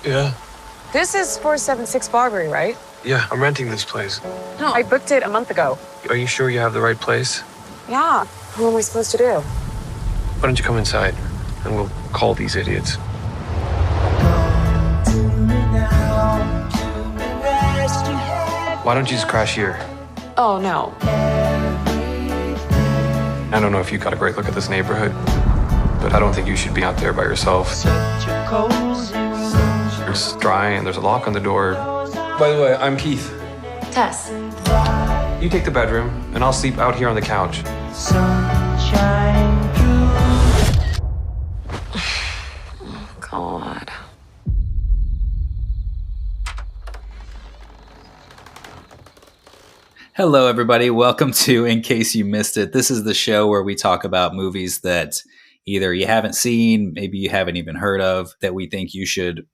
Yeah. This is 476 Barbary, right? Yeah, I'm renting this place. No, I booked it a month ago. Are you sure you have the right place? Yeah. What am I supposed to do? Why don't you come inside and we'll call these idiots. Why don't you just crash here? Oh, no. I don't know if you got a great look at this neighborhood, but I don't think you should be out there by yourself. It's dry and there's a lock on the door. By the way, I'm Keith. Tess. You take the bedroom and I'll sleep out here on the couch. God. Hello, everybody. Welcome to In Case You Missed It. This is the show where we talk about movies that either you haven't seen, maybe you haven't even heard of, that we think you should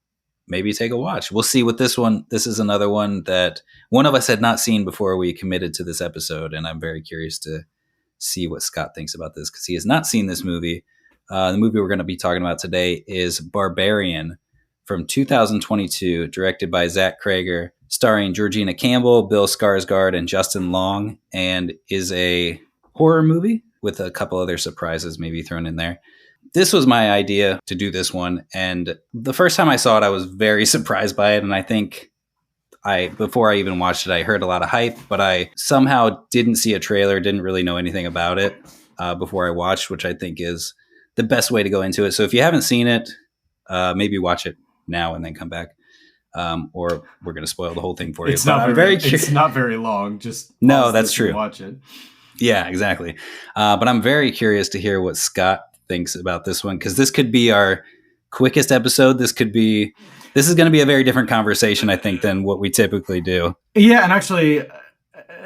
maybe take a watch. We'll see with this one. This is another one that one of us had not seen before we committed to this episode, and I'm very curious to see what Scott thinks about this because he has not seen this movie. The movie we're going to be talking about today is Barbarian from 2022, directed by Zach Cregger, starring Georgina Campbell, Bill Skarsgård, and Justin Long, and is a horror movie with a couple other surprises maybe thrown in there. This was my idea to do this one, and the first time I saw it, I was very surprised by it, and I think before I even watched it, I heard a lot of hype, but I somehow didn't see a trailer, didn't really know anything about it before I watched, which I think is the best way to go into it. So if you haven't seen it, maybe watch it now and then come back. Or we're going to spoil the whole thing for you. It's not very long. Just no, that's true. Watch it. Yeah, exactly. But I'm very curious to hear what Scott thinks about this one because this could be our quickest episode. This is going to be a very different conversation, I think, than what we typically do. Yeah, and actually,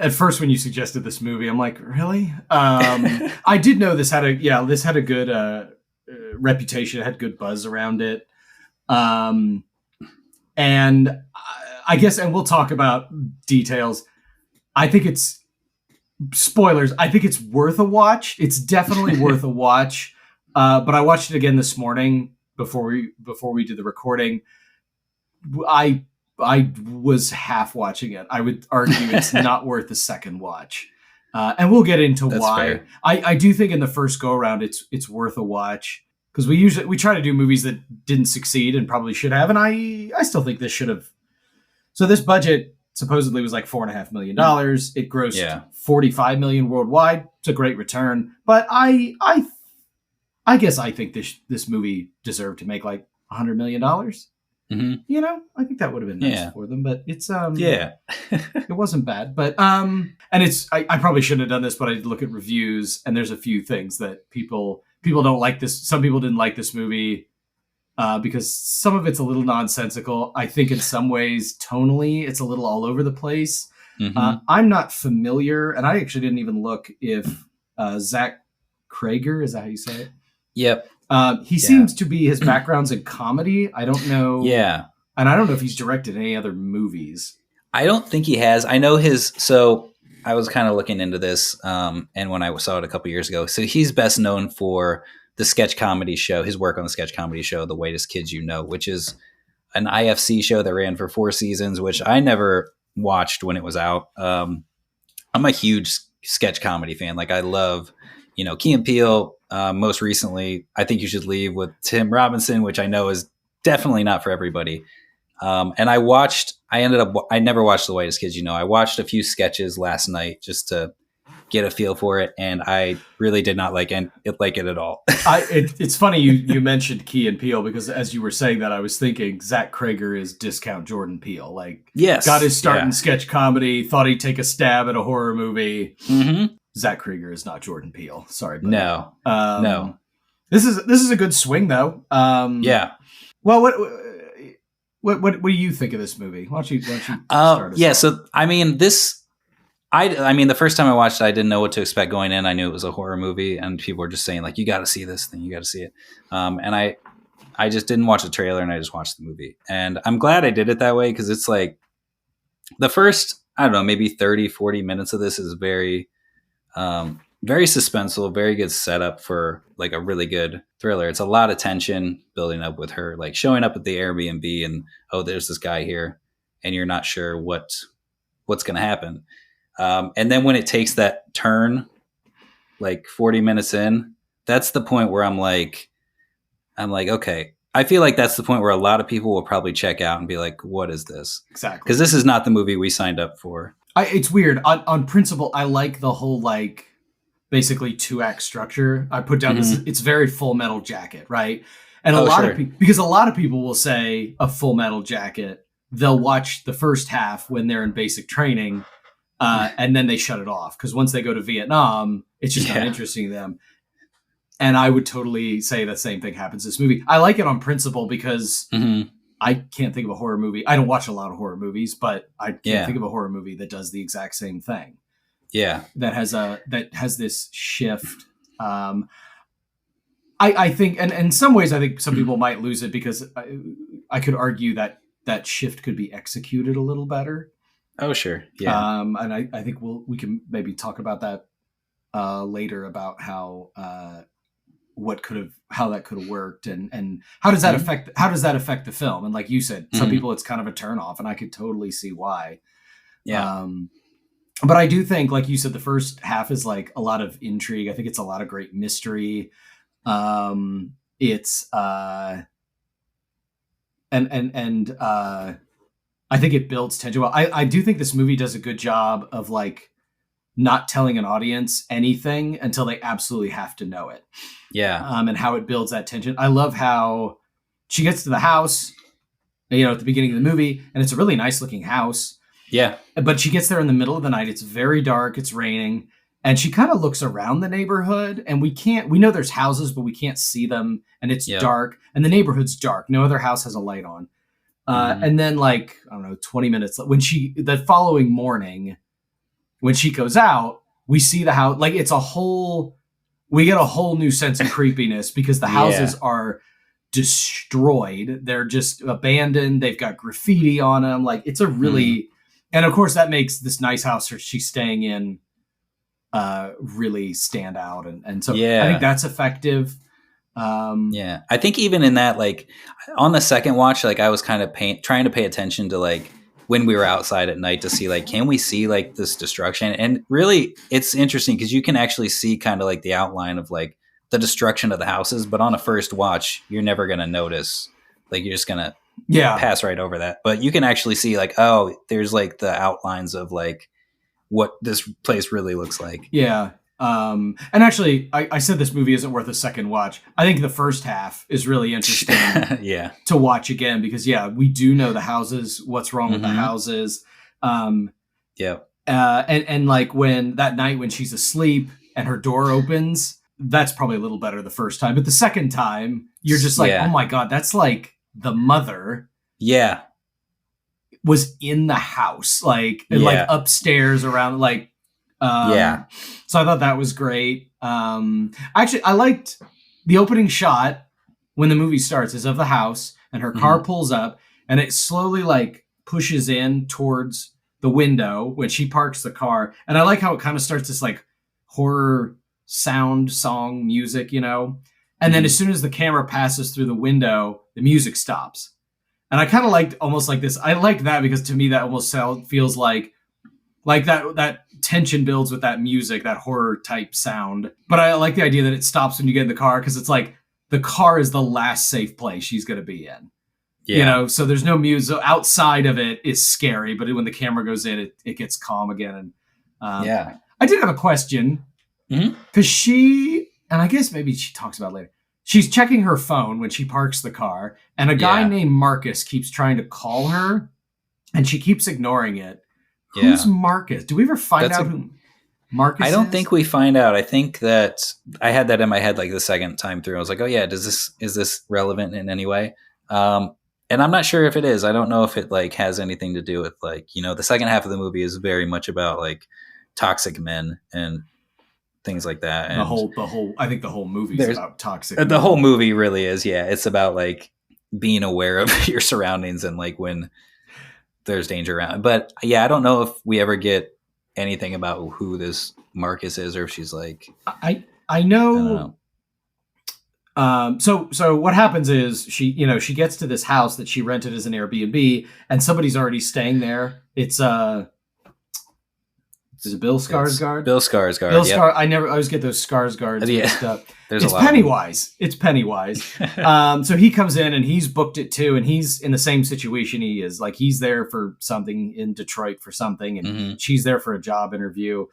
at first when you suggested this movie, I'm like, really? I did know this had a good reputation. It had good buzz around it. And I guess, and we'll talk about details. I think it's spoilers. I think it's worth a watch. It's definitely worth a watch. But I watched it again this morning before we did the recording. I was half watching it. I would argue it's not worth a second watch. And we'll get into That's why. Fair. I do think in the first go around, it's worth a watch. Because we try to do movies that didn't succeed and probably should have, and I still think this should have. So this budget supposedly was like $4.5 million. It grossed $45 million worldwide. It's a great return, but I guess I think this movie deserved to make like $100 million. Mm-hmm. You know, I think that would have been nice for them, but it's it wasn't bad. But and it's I probably shouldn't have done this, but I did look at reviews, and there's a few things that people don't like this. Some people didn't like this movie because some of it's a little nonsensical. I think in some ways, tonally, it's a little all over the place. Mm-hmm. I'm not familiar, and I actually didn't even look if Zach Cregger, is that how you say it? Yep. He seems to be, his background's in comedy. I don't know. Yeah. And I don't know if he's directed any other movies. I don't think he has. I know so I was kind of looking into this, and when I saw it a couple years ago, so he's best known for the sketch comedy show, his work on the sketch comedy show, The Whitest Kids You Know, which is an IFC show that ran for 4 seasons, which I never watched when it was out. I'm a huge sketch comedy fan. Like I love, Key and Peele. Most recently, I Think You Should Leave with Tim Robinson, which I know is definitely not for everybody. And I never watched The Whitest Kids You Know. I watched a few sketches last night just to get a feel for it, and I really did not like it at all. It's funny you mentioned Key and Peele because as you were saying that, I was thinking Zach Cregger is discount Jordan Peele. Like, yes, got his start in sketch comedy, thought he'd take a stab at a horror movie. Mm-hmm. Zach Cregger is not Jordan Peele. Sorry, buddy. No. No. This is a good swing though. Yeah. Well, what do you think of this movie? Why don't you start us off? So I mean the first time I watched it, I didn't know what to expect going in. I knew it was a horror movie, and people were just saying like, "You got to see this thing. You got to see it." And I just didn't watch the trailer, and I just watched the movie. And I'm glad I did it that way because it's like the first, I don't know, maybe 30, 40 minutes of this is very very suspenseful, very good setup for like a really good thriller. It's a lot of tension building up with her, like showing up at the Airbnb and, oh, there's this guy here, and you're not sure what's going to happen. And then when it takes that turn, like 40 minutes in, that's the point where I'm like, okay, I feel like that's the point where a lot of people will probably check out and be like, what is this? Exactly. Because this is not the movie we signed up for. It's weird. On principle, I like the whole like basically 2-act structure. I put down this, it's very Full Metal Jacket, right? And a lot of people, because a lot of people will say a Full Metal Jacket, they'll watch the first half when they're in basic training, and then they shut it off. Because once they go to Vietnam, it's just not interesting to them. And I would totally say the same thing happens in this movie. I like it on principle because I can't think of a horror movie. I don't watch a lot of horror movies, but I can't think of a horror movie that does the exact same thing. Yeah. That has this shift. I think, and in some ways, I think some people might lose it because I could argue that shift could be executed a little better. Oh, sure. Yeah. And I think we can maybe talk about that later about how that could have worked and how does that affect the film? And like you said, some people it's kind of a turn off, and I could totally see why. Yeah. But I do think, like you said, the first half is like a lot of intrigue. I think it's a lot of great mystery. It's I think it builds tension well. I do think this movie does a good job of like not telling an audience anything until they absolutely have to know it. Yeah. And how it builds that tension. I love how she gets to the house, at the beginning of the movie, and it's a really nice looking house. Yeah. But she gets there in the middle of the night. It's very dark. It's raining. And she kind of looks around the neighborhood, and we know there's houses, but we can't see them. And it's dark, and the neighborhood's dark. No other house has a light on. And then 20 minutes, the following morning, when she goes out, we see the house, like we get a whole new sense of creepiness because the houses are destroyed. They're just abandoned. They've got graffiti on them. Like it's a really, and of course that makes this nice house she's staying in really stand out. And so I think that's effective. I think even in that, like on the second watch, like I was kind of trying to pay attention to like when we were outside at night to see like, can we see like this destruction? And really it's interesting because you can actually see kind of like the outline of like the destruction of the houses, but on a first watch, you're never going to notice, like you're just going to pass right over that. But you can actually see like, oh, there's like the outlines of like what this place really looks like. Yeah. And actually, I said this movie isn't worth a second watch. I think the first half is really interesting to watch again because, we do know the houses, what's wrong with the houses. And like when that night when she's asleep and her door opens, that's probably a little better the first time. But the second time, you're just like, oh my God, that's like the mother. Yeah. Was in the house, like upstairs around like, so I thought that was great. Actually, I liked the opening shot when the movie starts is of the house and her car pulls up and it slowly like pushes in towards the window when she parks the car. And I like how it kind of starts this like horror song music, and then as soon as the camera passes through the window, the music stops. And I kind of liked almost like this. I liked that because to me that almost feels like that tension builds with that music, that horror type sound. But I like the idea that it stops when you get in the car because it's like the car is the last safe place she's going to be in. Yeah. So there's no music. Outside of it is scary, but when the camera goes in, it gets calm again. And I did have a question because she, and I guess maybe she talks about it later. She's checking her phone when she parks the car, and a guy named Marcus keeps trying to call her, and she keeps ignoring it. Who's Marcus? Do we ever find out who Marcus is? I don't think we find out. I think that I had that in my head like the second time through. I was like, oh yeah, is this relevant in any way? And I'm not sure if it is. I don't know if it like has anything to do with like, the second half of the movie is very much about like toxic men and things like that. And I think the whole movie is about toxic men. The whole movie really is. Yeah. It's about like being aware of your surroundings and like when there's danger around. But I don't know if we ever get anything about who this Marcus is, or if she's like, I I don't know. know. So what happens is she gets to this house that she rented as an Airbnb, and somebody's already staying there. It's is it Bill Skarsgård? Bill Skarsgård. Bill Yep. Skar. I always get those Skarsgårds Yeah. mixed up. There's It's a lot. Pennywise. It's Pennywise. So he comes in and he's booked it too, and he's in the same situation he is. Like he's there for something in Detroit for something, and Mhm. she's there for a job interview.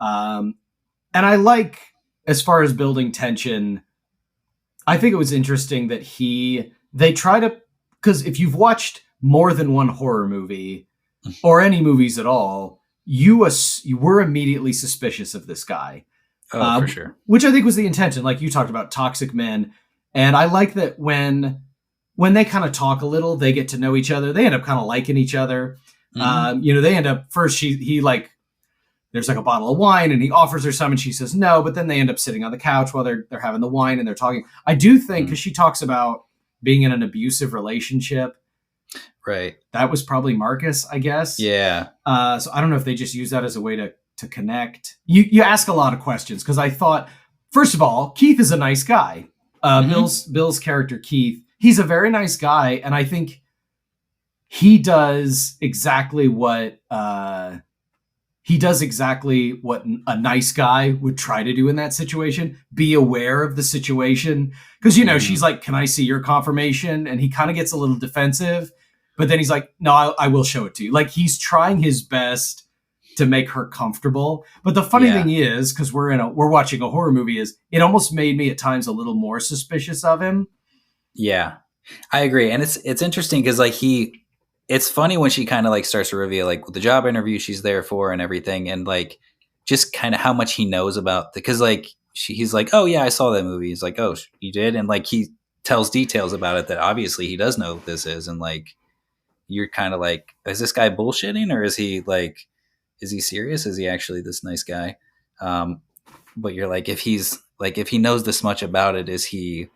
And I like, as far as building tension, I think it was interesting that they try to, because if you've watched more than one horror movie or any movies at all, you were immediately suspicious of this guy. Oh, for sure. Which I think was the intention. Like you talked about toxic men. And I like that when they kind of talk a little, they get to know each other. They end up kind of liking each other. Mhm. They end up first, he like, there's like a bottle of wine and he offers her some and she says no, but then they end up sitting on the couch while they're having the wine and they're talking. I do think, because she talks about being in an abusive relationship, Right. that was probably Marcus, I guess. Yeah. So I don't know if they just use that as a way to connect. You ask a lot of questions, because I thought, first of all, Keith is a nice guy. Bill's character, Keith, he's a very nice guy. And I think he does exactly what a nice guy would try to do in that situation. Be aware of the situation. Because, she's like, can I see your confirmation? And he kind of gets a little defensive. But then he's like, no, I will show it to you. Like, he's trying his best to make her comfortable. But the funny thing is, because we're watching a horror movie, is it almost made me at times a little more suspicious of him. Yeah, I agree. And it's interesting because like it's funny when she kind of like starts to reveal like the job interview she's there for and everything, and like just kind of how much he knows about because like he's like, oh yeah, I saw that movie. He's like, oh, you did, and like he tells details about it that obviously he does know what this is, and like you're kind of like, is this guy bullshitting or is he serious? Is he actually this nice guy? But you're like, if he knows this much about it, is he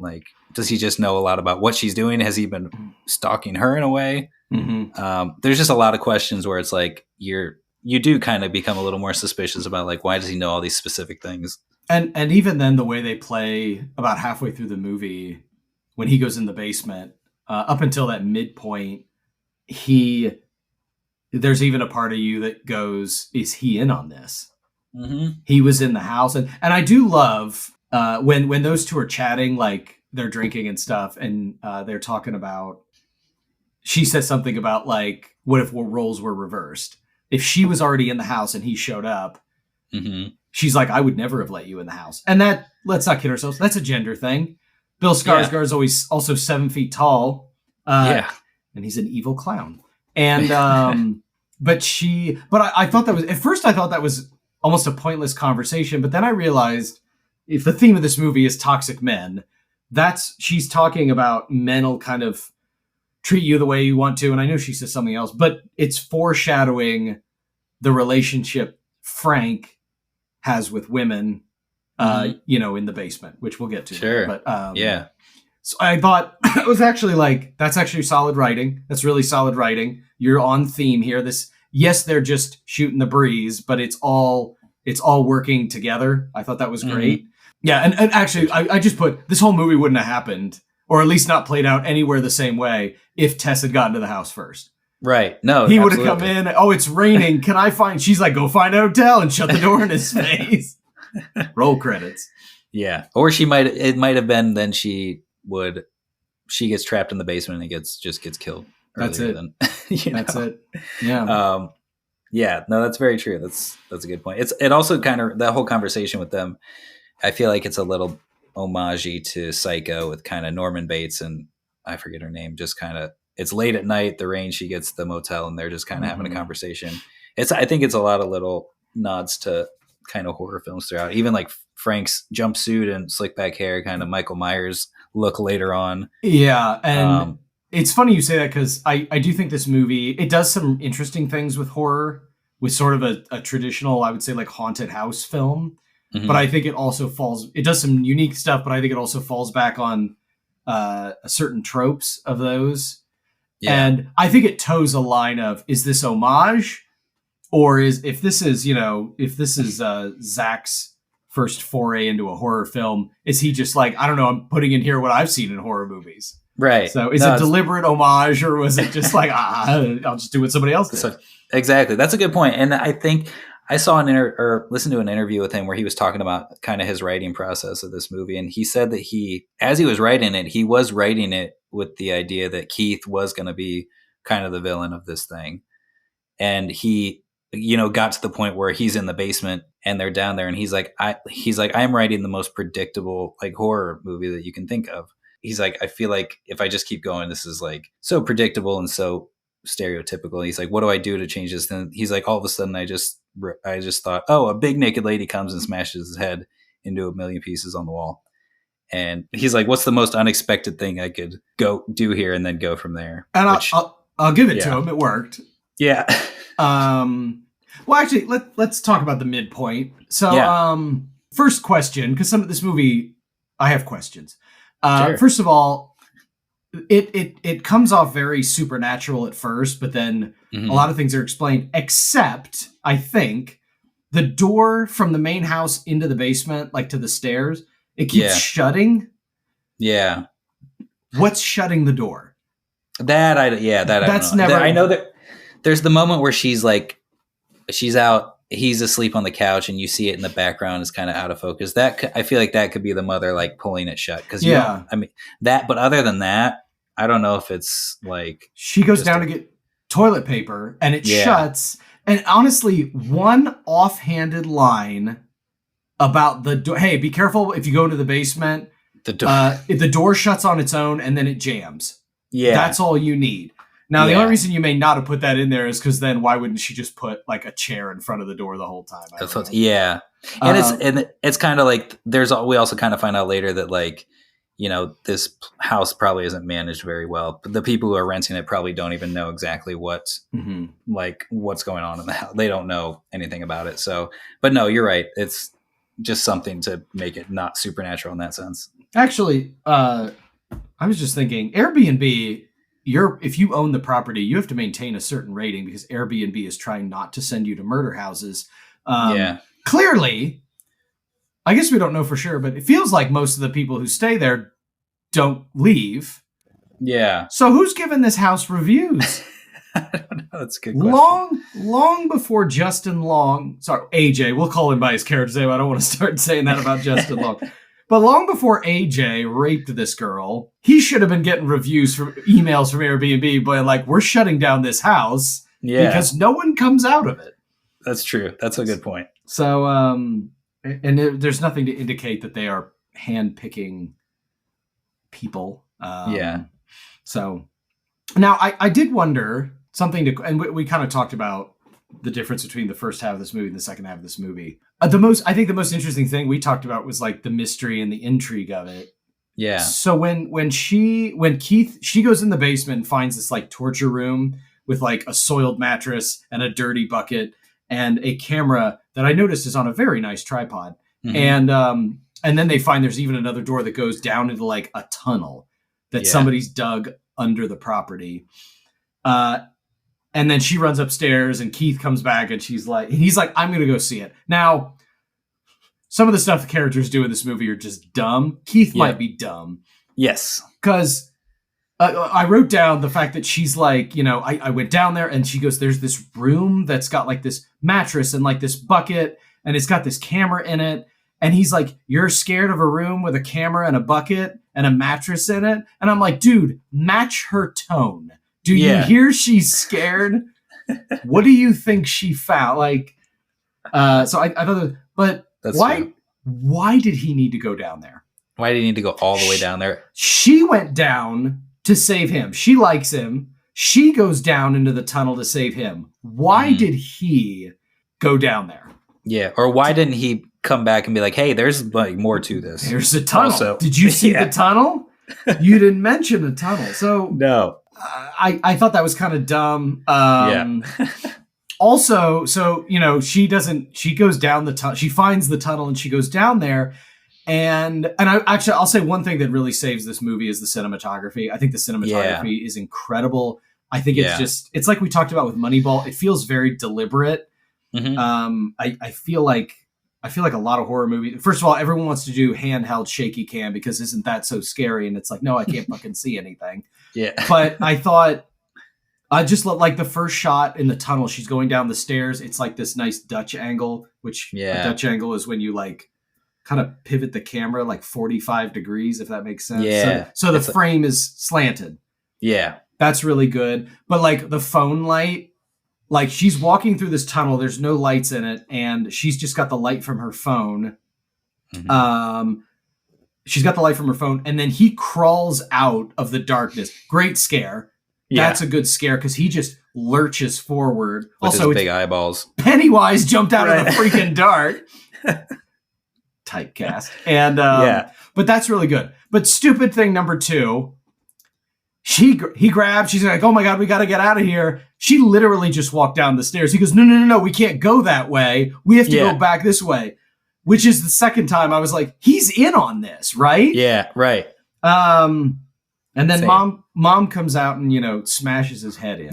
like, does he just know a lot about what she's doing? Has he been stalking her in a way? Mm-hmm. There's just a lot of questions where it's like you do kind of become a little more suspicious about like, why does he know all these specific things? And even then the way they play about halfway through the movie, when he goes in the basement, up until that midpoint, there's even a part of you that goes, is he in on this? Mm-hmm. He was in the house. And I do love when those two are chatting, like they're drinking and stuff, and they're talking about, she says something about like, what if roles were reversed? If she was already in the house and he showed up, she's like, I would never have let you in the house. And that, let's not kid ourselves, that's a gender thing. Bill Skarsgård is always also 7 feet tall. And he's an evil clown. And but I thought that was, at first I thought that was almost a pointless conversation, but then I realized if the theme of this movie is toxic men, she's talking about men will kind of treat you the way you want to. And I know she says something else, but it's foreshadowing the relationship Frank has with women, in the basement, which we'll get to. Sure. But so I thought it was actually like, that's actually solid writing. That's really solid writing. You're on theme here. Yes, they're just shooting the breeze, but it's all working together. I thought that was great. Yeah. And actually I just put, this whole movie wouldn't have happened, or at least not played out anywhere the same way, if Tess had gotten to the house first. Right. No, he would have come in. Oh, it's raining. She's like, go find a hotel, and shut the door in his face. Roll credits. Yeah. Or it might have been then she gets trapped in the basement and gets killed. That's it. That's it. Yeah. Yeah. No, that's very true. That's a good point. It also kind of, that whole conversation with them, I feel like it's a little homage-y to Psycho with kind of Norman Bates and I forget her name, just kind of, it's late at night, the rain, she gets the motel and they're just kind of having a conversation. I think it's a lot of little nods to kind of horror films throughout, even like Frank's jumpsuit and slick back hair, kind of Michael Myers look later on. Yeah. And it's funny you say that, because I do think this movie, it does some interesting things with horror, with sort of a traditional, I would say, like haunted house film. But I think it also it does some unique stuff, but I think it also falls back on certain tropes of those. Yeah. And I think it toes a line of, is this homage or if this is Zach's first foray into a horror film, is he just like, I don't know, I'm putting in here what I've seen in horror movies. Right. So is it deliberate homage, or was it just like, I'll just do what somebody else did? So, exactly. That's a good point. And I think I saw listened to an interview with him where he was talking about kind of his writing process of this movie. And he said that as he was writing it, he was writing it with the idea that Keith was going to be kind of the villain of this thing. And he, got to the point where he's in the basement and they're down there, and he's like, I'm writing the most predictable like horror movie that you can think of. He's like, I feel like if I just keep going, this is like so predictable and so stereotypical. And he's like, what do I do to change this? And he's like, all of a sudden I just thought, oh, a big naked lady comes and smashes his head into a million pieces on the wall. And he's like, what's the most unexpected thing I could go do here, and then go from there. And I'll give it to him. It worked. Yeah. Well, actually, let's talk about the midpoint. So, first question, because this movie, I have questions. Sure. First of all, it comes off very supernatural at first, but then a lot of things are explained, except I think the door from the main house into the basement, like to the stairs, it keeps shutting. Yeah. What's shutting the door? I know that there's the moment where she's out, he's asleep on the couch, and you see it in the background is kind of out of focus. I feel like that could be the mother like pulling it shut. But other than that, I don't know if it's like she goes down to get toilet paper and it shuts. And honestly, one offhanded line about the door. Hey, be careful if you go into the basement. The door shuts on its own and then it jams. Yeah. That's all you need. Now, the only reason you may not have put that in there is because then why wouldn't she just put like a chair in front of the door the whole time? And it's kind of like we also kind of find out later that like, this house probably isn't managed very well. But the people who are renting it probably don't even know exactly what's going on in the house. They don't know anything about it. So, but no, you're right. It's just something to make it not supernatural in that sense. Actually, I was just thinking Airbnb, if you own the property, you have to maintain a certain rating because Airbnb is trying not to send you to murder houses. Clearly, I guess we don't know for sure, but it feels like most of the people who stay there don't leave. Yeah. So who's giving this house reviews? I don't know. That's a good question. Long before Justin Long, sorry, AJ, we'll call him by his character's name. I don't want to start saying that about Justin Long. But long before AJ raped this girl, he should have been getting emails from Airbnb, but like, we're shutting down this house because no one comes out of it. That's true. That's a good point. So, and there's nothing to indicate that they are handpicking people. So now I did wonder something and we kind of talked about the difference between the first half of this movie and the second half of this movie. I think the most interesting thing we talked about was like the mystery and the intrigue of it. Yeah. So when Keith, she goes in the basement and finds this like torture room with like a soiled mattress and a dirty bucket and a camera that I noticed is on a very nice tripod. Mm-hmm. And then they find there's even another door that goes down into like a tunnel that somebody's dug under the property. And then she runs upstairs and Keith comes back and he's like, I'm going to go see it. Now, some of the stuff the characters do in this movie are just dumb. Keith might be dumb. Yes. Because I wrote down the fact that she's like, I went down there and she goes, there's this room that's got like this mattress and like this bucket and it's got this camera in it. And he's like, you're scared of a room with a camera and a bucket and a mattress in it? And I'm like, dude, match her tone. Do you hear she's scared? What do you think she found? Like, so I thought, but that's why did he need to go down there? Why did he need to go all the way down there? She went down to save him. She likes him. She goes down into the tunnel to save him. Why did he go down there? Yeah. Or why didn't he come back and be like, hey, there's like more to this. There's a tunnel. Also, did you see the tunnel? You didn't mention the tunnel. So no. I thought that was kind of dumb. Also, so, she goes down the tunnel. She finds the tunnel and she goes down there. And I'll say one thing that really saves this movie is the cinematography. I think the cinematography is incredible. I think it's like we talked about with Moneyball. It feels very deliberate. I feel like a lot of horror movies. First of all, everyone wants to do handheld shaky cam because isn't that so scary? And it's like, no, I can't fucking see anything. Yeah. But I thought I just like the first shot in the tunnel. She's going down the stairs. It's like this nice Dutch angle, which a Dutch angle is when you like kind of pivot the camera like 45 degrees, if that makes sense. Yeah. So the frame is slanted. Yeah. That's really good. But like the phone light, like she's walking through this tunnel. There's no lights in it. And she's just got the light from her phone. She's got the light from her phone. And then he crawls out of the darkness. Great scare. Yeah. That's a good scare because he just lurches forward. With also, his big eyeballs. Pennywise jumped out of the freaking dart. Typecast. And but that's really good. But stupid thing number 2, he grabs. She's like, "Oh my god, we got to get out of here." She literally just walked down the stairs. He goes, "No, we can't go that way. We have to go back this way." Which is the second time I was like, "He's in on this, right?" Yeah, right. And then mom comes out and, smashes his head in.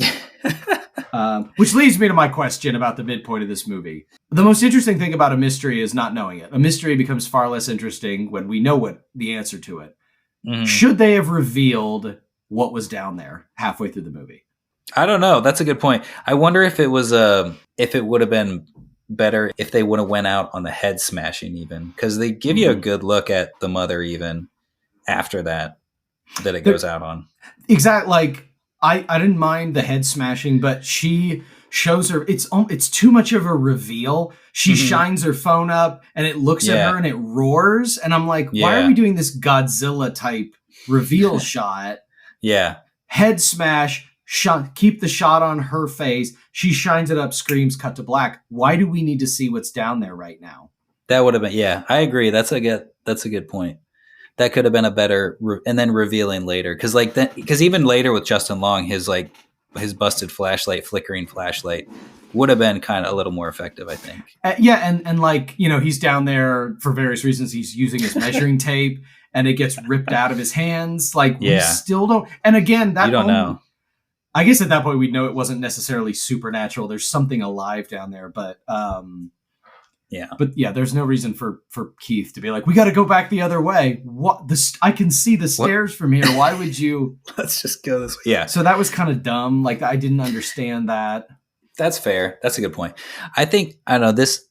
Which leads me to my question about the midpoint of this movie. The most interesting thing about a mystery is not knowing it. A mystery becomes far less interesting when we know what the answer to it. Mm-hmm. Should they have revealed what was down there halfway through the movie? I don't know. That's a good point. I wonder if it was if it would have been better if they would have went out on the head smashing even, because they give you a good look at the mother even after that it goes out on. Exactly. Like I didn't mind the head smashing, but she shows her it's too much of a reveal. She shines her phone up and it looks at her and it roars, and I'm like, why are we doing this Godzilla type reveal shot? Yeah. Head smash, shot, keep the shot on her face. She shines it up, screams, cut to black. Why do we need to see what's down there right now? That would have been, I agree. That's a good point. That could have been a better, and then revealing later. Because even later with Justin Long, his busted flashlight, flickering flashlight would have been kind of a little more effective, I think. And like, he's down there for various reasons. He's using his measuring tape and it gets ripped out of his hands. Like, we still don't. And again, you don't know. I guess at that point we'd know it wasn't necessarily supernatural. There's something alive down there, but there's no reason for Keith to be like, we got to go back the other way. I can see the stairs from here. Why would you? Let's just go this way. Yeah. So that was kind of dumb. Like, I didn't understand that. That's fair. That's a good point. I think, I don't know, this,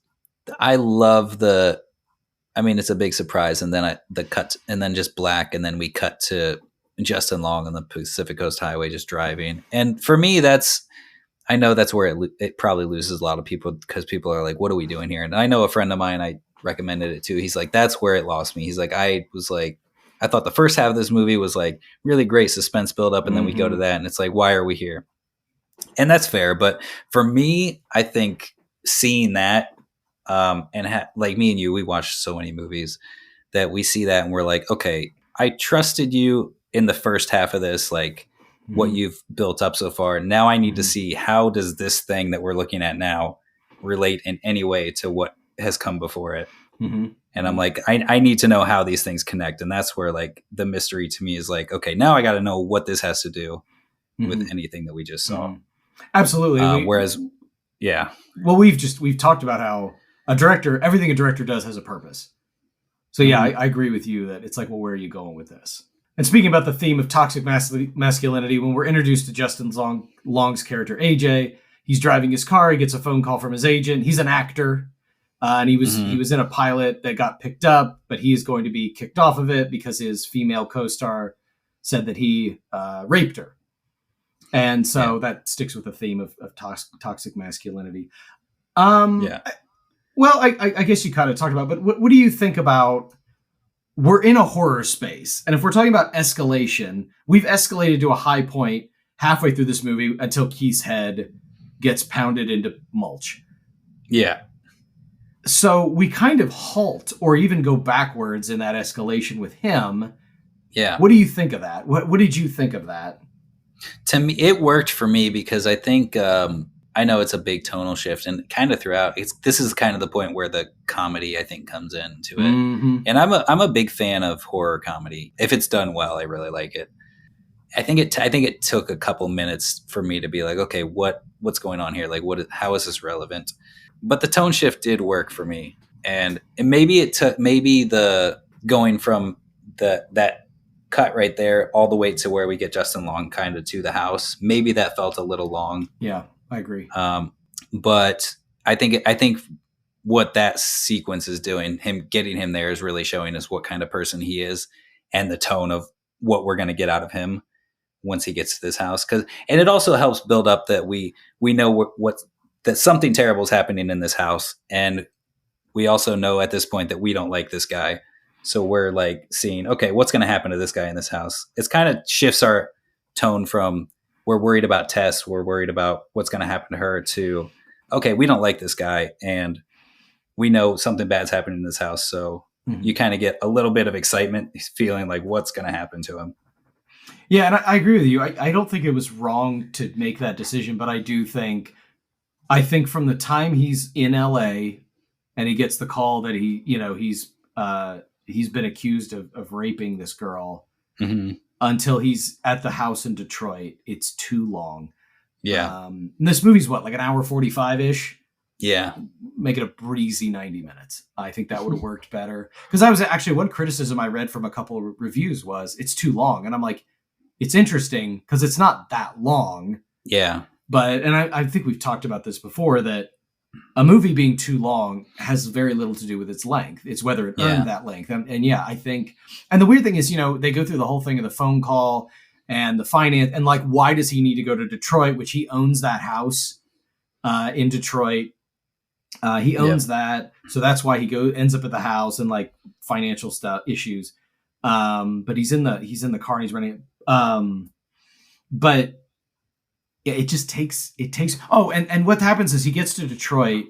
I love it's a big surprise. And then the cut, and then just black. And then we cut to Justin Long on the Pacific Coast Highway just driving. And for me, I know that's where it probably loses a lot of people, because people are like, what are we doing here? And I know a friend of mine, I recommended it to. He's like, that's where it lost me. He's like, I thought the first half of this movie was like really great suspense build up. And then we go to that and it's like, why are we here? And that's fair. But for me, I think seeing that, like me and you, we watched so many movies that we see that and we're like, okay, I trusted you in the first half of this, like what you've built up so far. Now I need to see, how does this thing that we're looking at now relate in any way to what has come before it? And I'm like, I need to know how these things connect. And that's where like the mystery to me is like, okay, now I got to know what this has to do with anything that we just saw. Absolutely. Well, we've talked about how everything a director does has a purpose. So I agree with you that it's like, well, where are you going with this? And speaking about the theme of toxic masculinity, when we're introduced to Justin Long's character, AJ, he's driving his car. He gets a phone call from his agent. He's an actor. And he was in a pilot that got picked up, but he is going to be kicked off of it because his female co-star said that he raped her. And so that sticks with the theme of toxic masculinity. Well, I guess you kind of talked about, but what do you think about, we're in a horror space. And if we're talking about escalation, we've escalated to a high point halfway through this movie until Keith's head gets pounded into mulch. Yeah. So we kind of halt or even go backwards in that escalation with him. Yeah. What do you think of that? What did you think of that? To me, it worked for me because I think, I know it's a big tonal shift and kind of throughout. This is kind of the point where the comedy, I think, comes into it. And I'm a big fan of horror comedy. If it's done well, I really like it. I think it took a couple minutes for me to be like, okay, what's going on here? Like, how is this relevant? but the tone shift did work for me, and maybe it took maybe the going from that cut right there all the way to where we get Justin Long kind of to the house. Maybe that felt a little long. Yeah, I agree. But I think what that sequence is doing, him getting him there, is really showing us what kind of person he is and the tone of what we're going to get out of him once he gets to this house. And it also helps build up that we know that something terrible is happening in this house, and we also know at this point that we don't like this guy. So we're like seeing, okay, what's going to happen to this guy in this house? It's kind of shifts our tone from we're worried about Tess, we're worried about what's going to happen to her, to okay, we don't like this guy, and we know something bad's happening in this house. So you kind of get a little bit of excitement, feeling like what's going to happen to him. Yeah, and I agree with you. I don't think it was wrong to make that decision, but I think from the time he's in LA and he gets the call that he's been accused of raping this girl, until he's at the house in Detroit, it's too long. Yeah. And this movie's what, like an hour 45-ish? Yeah. Make it a breezy 90 minutes. I think that would have worked better. Because I was actually, one criticism I read from a couple of reviews was it's too long. And I'm like, it's interesting because it's not that long. Yeah. But, and I think we've talked about this before, that a movie being too long has very little to do with its length. It's whether it earned that length. And yeah, I think, and the weird thing is, they go through the whole thing of the phone call and the finance, and like, why does he need to go to Detroit, which he owns that house in Detroit. He owns that. So that's why he ends up at the house and like financial stuff issues. But he's in the car and he's running it. But yeah, it takes, oh, and what happens is he gets to Detroit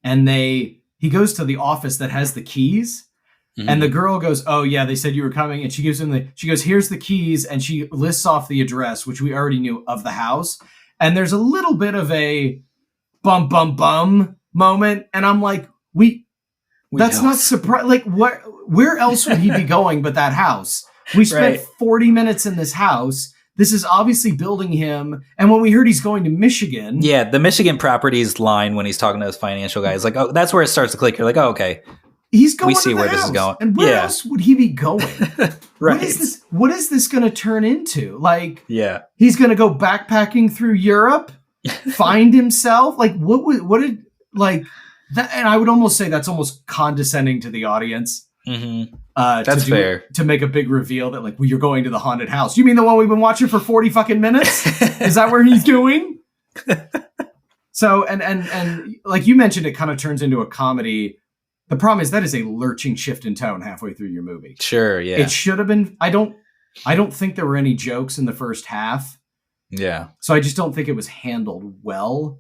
and he goes to the office that has the keys. And the girl goes, oh yeah, they said you were coming. And she gives him she goes, here's the keys. And she lists off the address, which we already knew, of the house. And there's a little bit of a bum, bum, bum moment. And I'm like, that's not surprising. Like, where else would he be going but that house? We spent 40 minutes in this house. This is obviously building him. And when we heard he's going to Michigan. Yeah, the Michigan properties line when he's talking to his financial guy is like, oh, that's where it starts to click. You're like, oh, okay. He's going. We see where this is going. And where else would he be going? Right. What is this going to turn into? Like, he's going to go backpacking through Europe, find himself. Like, what did like that? And I would almost say that's almost condescending to the audience. That's fair. To make a big reveal that like, well, you're going to the haunted house. You mean the one we've been watching for 40 fucking minutes? Is that where he's going? So, and like you mentioned, it kind of turns into a comedy. The problem is that is a lurching shift in tone halfway through your movie. Sure, yeah. It should have been. I don't think there were any jokes in the first half. Yeah. So I just don't think it was handled well.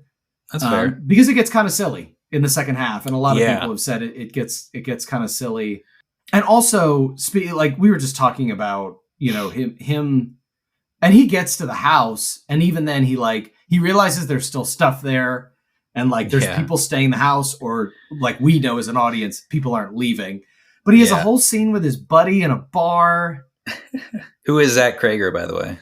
That's fair. Because it gets kind of silly in the second half, and a lot of people have said it gets kind of silly. And also, like we were just talking about, him, and he gets to the house, and even then he realizes there's still stuff there. And like, there's people staying in the house, or like we know as an audience, people aren't leaving. But he has a whole scene with his buddy in a bar. Who is Zach Cregger, by the way?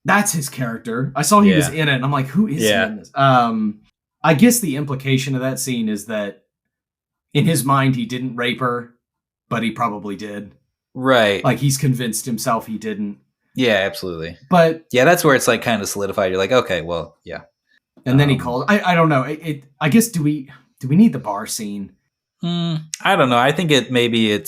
That's his character. I saw he was in it, and I'm like, who is he in this? I guess the implication of that scene is that in his mind, he didn't rape her, but he probably did. Right. Like, he's convinced himself he didn't. Yeah, absolutely. But yeah, that's where it's like kind of solidified. You're like, okay, well, yeah. And then he called. I don't know. I guess do we need the bar scene? I don't know. I think maybe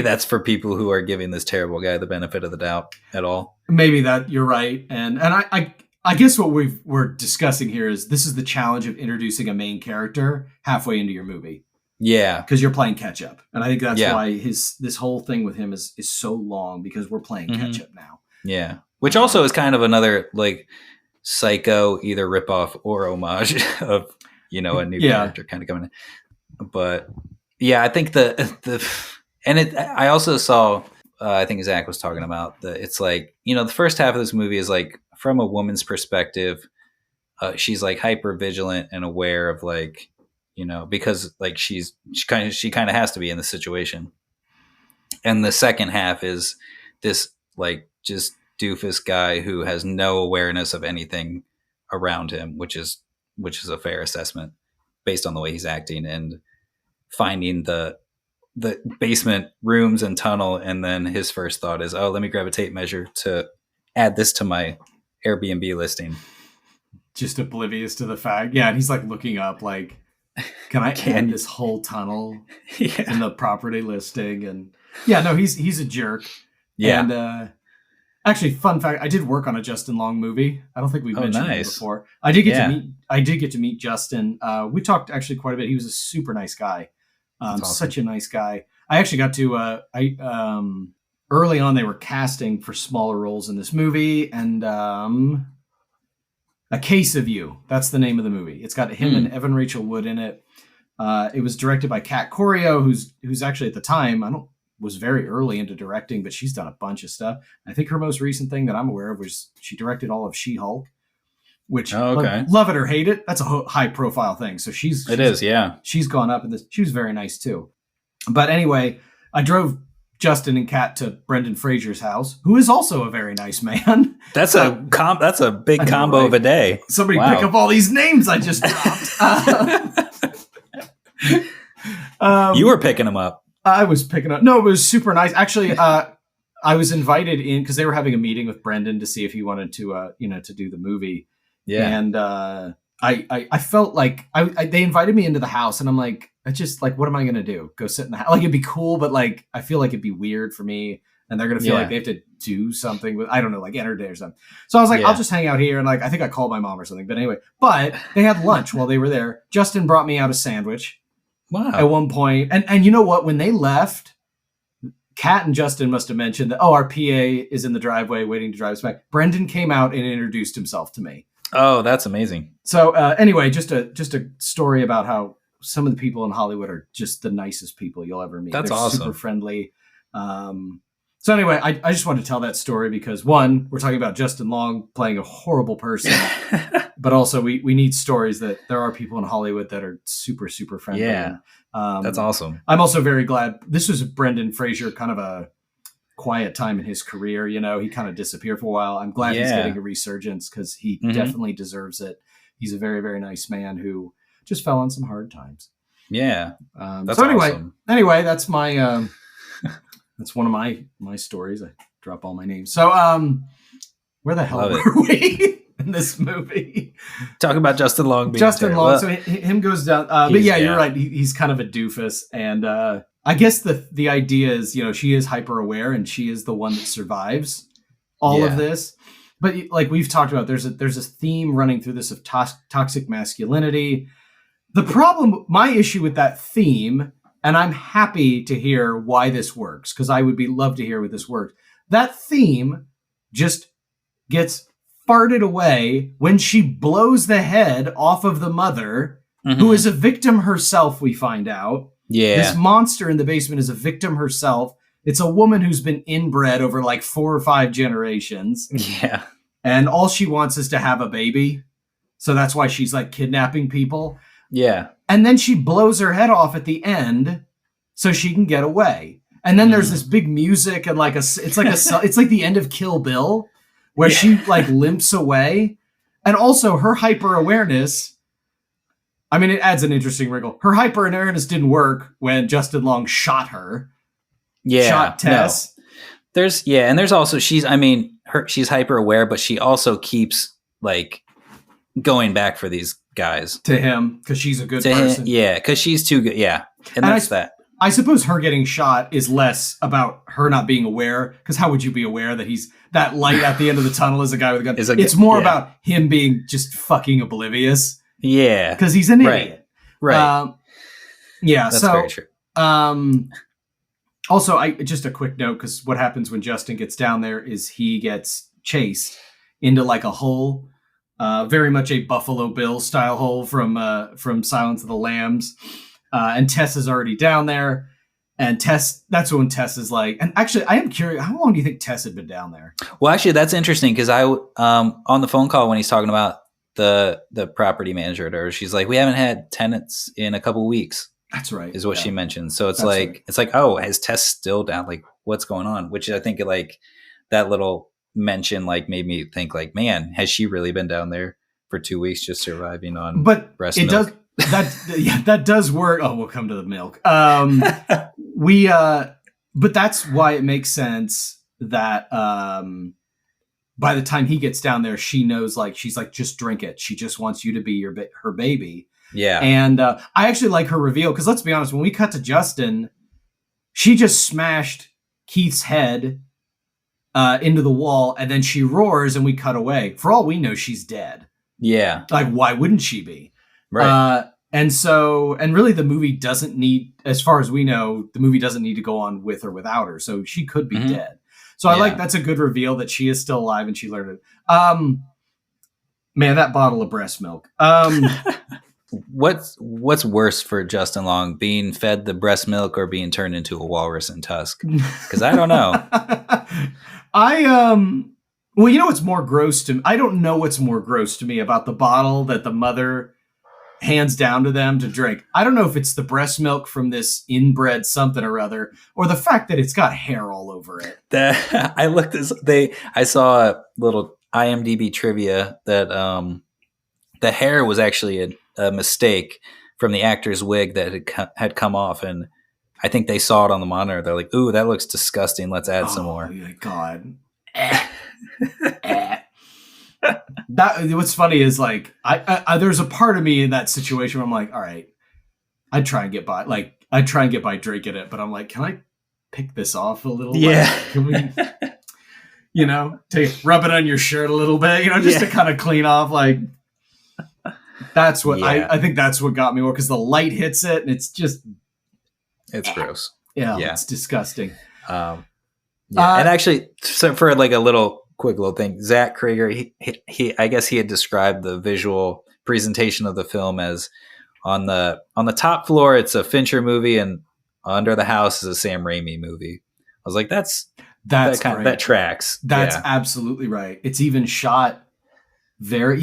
that's for people who are giving this terrible guy the benefit of the doubt at all. Maybe that you're right. And I guess what we're discussing here is this is the challenge of introducing a main character halfway into your movie. Yeah, because you're playing catch up, and I think that's why this whole thing with him is so long, because we're playing catch up now. Yeah, which also is kind of another like Psycho either ripoff or homage of a new character kind of coming in. But yeah, I think I also saw I think Zach was talking about that it's like the first half of this movie is like from a woman's perspective, she's like hyper vigilant and aware of like because like she kind of has to be in the situation, and the second half is this like just doofus guy who has no awareness of anything around him, which is which is a fair assessment based on the way he's acting, and finding the basement rooms and tunnel. And then his first thought is, oh, let me grab a tape measure to add this to my Airbnb listing. Just oblivious to the fact. Yeah. And he's like looking up, like, can I add this whole tunnel in the property listing? And yeah, no, he's a jerk. Yeah. And actually, fun fact, I did work on a Justin Long movie. I don't think we've mentioned him before. I did get to meet Justin. We talked actually quite a bit. He was a super nice guy. Awesome. Such a nice guy. I actually got to early on they were casting for smaller roles in this movie, and A Case of You. That's the name of the movie. It's got him and Evan Rachel Wood in it. It was directed by Kat Corio, who's actually at the time was very early into directing, but she's done a bunch of stuff. I think her most recent thing that I'm aware of was she directed all of She-Hulk, which love it or hate it, that's a high profile thing. So she's gone up in this. She was very nice too. But anyway, I drove Justin and Kat to Brendan Fraser's house, who is also a very nice man. That's a big combo of a day. Somebody pick up all these names I just dropped. You were picking them up. I was picking up. No, it was super nice. Actually, I was invited in because they were having a meeting with Brendan to see if he wanted to, to do the movie. Yeah. And I felt like they invited me into the house, and I'm like, I just like, what am I going to do? Go sit in the house? Like, it'd be cool, but like, I feel like it'd be weird for me, and they're going to feel like they have to do something with, I don't know, like entertain or something. So I was like, I'll just hang out here. And like, I think I called my mom or something, but anyway, but they had lunch while they were there. Justin brought me out a sandwich. Wow. At one point. And you know what? When they left, Kat and Justin must have mentioned that, our PA is in the driveway waiting to drive us back. Brendan came out and introduced himself to me. Oh, that's amazing. So anyway, just a story about how some of the people in Hollywood are just the nicest people you'll ever meet. They're awesome. Super friendly. So anyway, I just wanted to tell that story because, one, we're talking about Justin Long playing a horrible person, but also we need stories that there are people in Hollywood that are super, super friendly. Yeah, that's awesome. I'm also very glad this was Brendan Fraser, kind of a quiet time in his career. He kind of disappeared for a while. I'm glad he's getting a resurgence because he definitely deserves it. He's a very, very nice man who just fell on some hard times. Yeah. That's awesome. Anyway, that's my, that's one of my stories. I drop all my names. So, where the hell were we in this movie? Talk about Justin Long. Justin Long. So him goes down. But yeah, you're right. He's kind of a doofus. And I guess the idea is, she is hyper aware and she is the one that survives all of this. But like we've talked about, there's a theme running through this of toxic masculinity. The problem, my issue with that theme, and I'm happy to hear why this works, because I would love to hear what this works. That theme just gets farted away when she blows the head off of the mother, who is a victim herself, we find out. Yeah. This monster in the basement is a victim herself. It's a woman who's been inbred over like 4 or 5 generations. Yeah. And all she wants is to have a baby. So that's why she's like kidnapping people. Yeah. And then she blows her head off at the end so she can get away. And then there's this big music and like it's like the end of Kill Bill where she like limps away. And also her hyper awareness, I mean, it adds an interesting wrinkle. Her hyper awareness didn't work when Justin Long shot her. Yeah. Shot Tess. No. There's also she's hyper aware, but she also keeps like going back for these guys to him because she's a good person. Because she's too good. Yeah, and that's that. I suppose her getting shot is less about her not being aware, because how would you be aware that he's that light at the end of the tunnel is a guy with a gun? It's more about him being just fucking oblivious. Yeah, because he's an idiot. Right. That's very true. Also, just a quick note, because what happens when Justin gets down there is he gets chased into like a hole. Very much a Buffalo Bill style hole from Silence of the Lambs. And Tess is already down there. And that's when Tess is like, and actually I am curious, how long do you think Tess had been down there? Well, actually that's interesting because on the phone call when he's talking about the property manager, she's like, we haven't had tenants in a couple weeks. That's right. Is what she mentioned. So it's like, oh, is Tess still down? Like what's going on? Which I think like that little mention like made me think like, man, has she really been down there for 2 weeks just surviving on but breast it milk. that does work. Oh, we'll come to the milk. But that's why it makes sense that by the time he gets down there, she knows, like, she's like, just drink it. She just wants you to be her baby. Yeah. And I actually like her reveal, because let's be honest, when we cut to Justin, she just smashed Keith's head into the wall, and then she roars, and we cut away. For all we know, she's dead. Yeah. Like, why wouldn't she be? Right. And really the movie doesn't need, as far as we know, the movie doesn't need to go on with or without her. So she could be dead. So I like, that's a good reveal that she is still alive and she learned it. Man, that bottle of breast milk. What's worse for Justin Long, being fed the breast milk or being turned into a walrus in Tusk? Because I don't know. Well, you know what's more gross to me? I don't know what's more gross to me about the bottle that the mother hands down to them to drink. I don't know if it's the breast milk from this inbred something or other, or the fact that it's got hair all over it. I saw a little IMDb trivia that the hair was actually a mistake from the actor's wig that had come off, and I think they saw it on the monitor. They're like, "Ooh, that looks disgusting. Let's add some more." Oh God. What's funny is, like, I there's a part of me in that situation where I'm like, all right, I'd try and get by drinking it, but I'm like, can I pick this off a little? Yeah. Like, can we, rub it on your shirt a little bit, just to kind of clean off. Like, that's what I think that's what got me more, because the light hits it and it's just, it's gross. Yeah. It's disgusting. And actually, so for like a quick little thing, Zach Cregger, he I guess he had described the visual presentation of the film as on the top floor it's a Fincher movie, and under the house is a Sam Raimi movie. I was like, that tracks. That's absolutely right. It's even shot very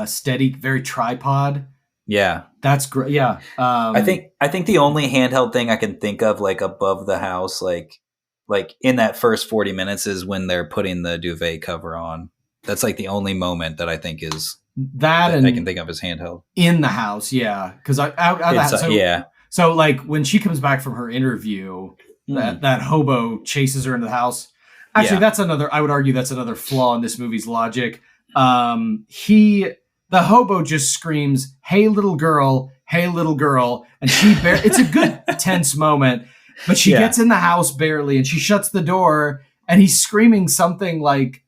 steady, very tripod. Yeah, that's great. Yeah, I think the only handheld thing I can think of, like, above the house, like in that first 40 minutes, is when they're putting the duvet cover on. That's like the only moment that I think is that I can think of as handheld in the house. Yeah, because out the house. So like when she comes back from her interview, that hobo chases her into the house. Actually, that's another. I would argue that's another flaw in this movie's logic. The hobo just screams, "Hey, little girl! Hey, little girl!" And it's a good tense moment. But she gets in the house barely, and she shuts the door, and he's screaming something like,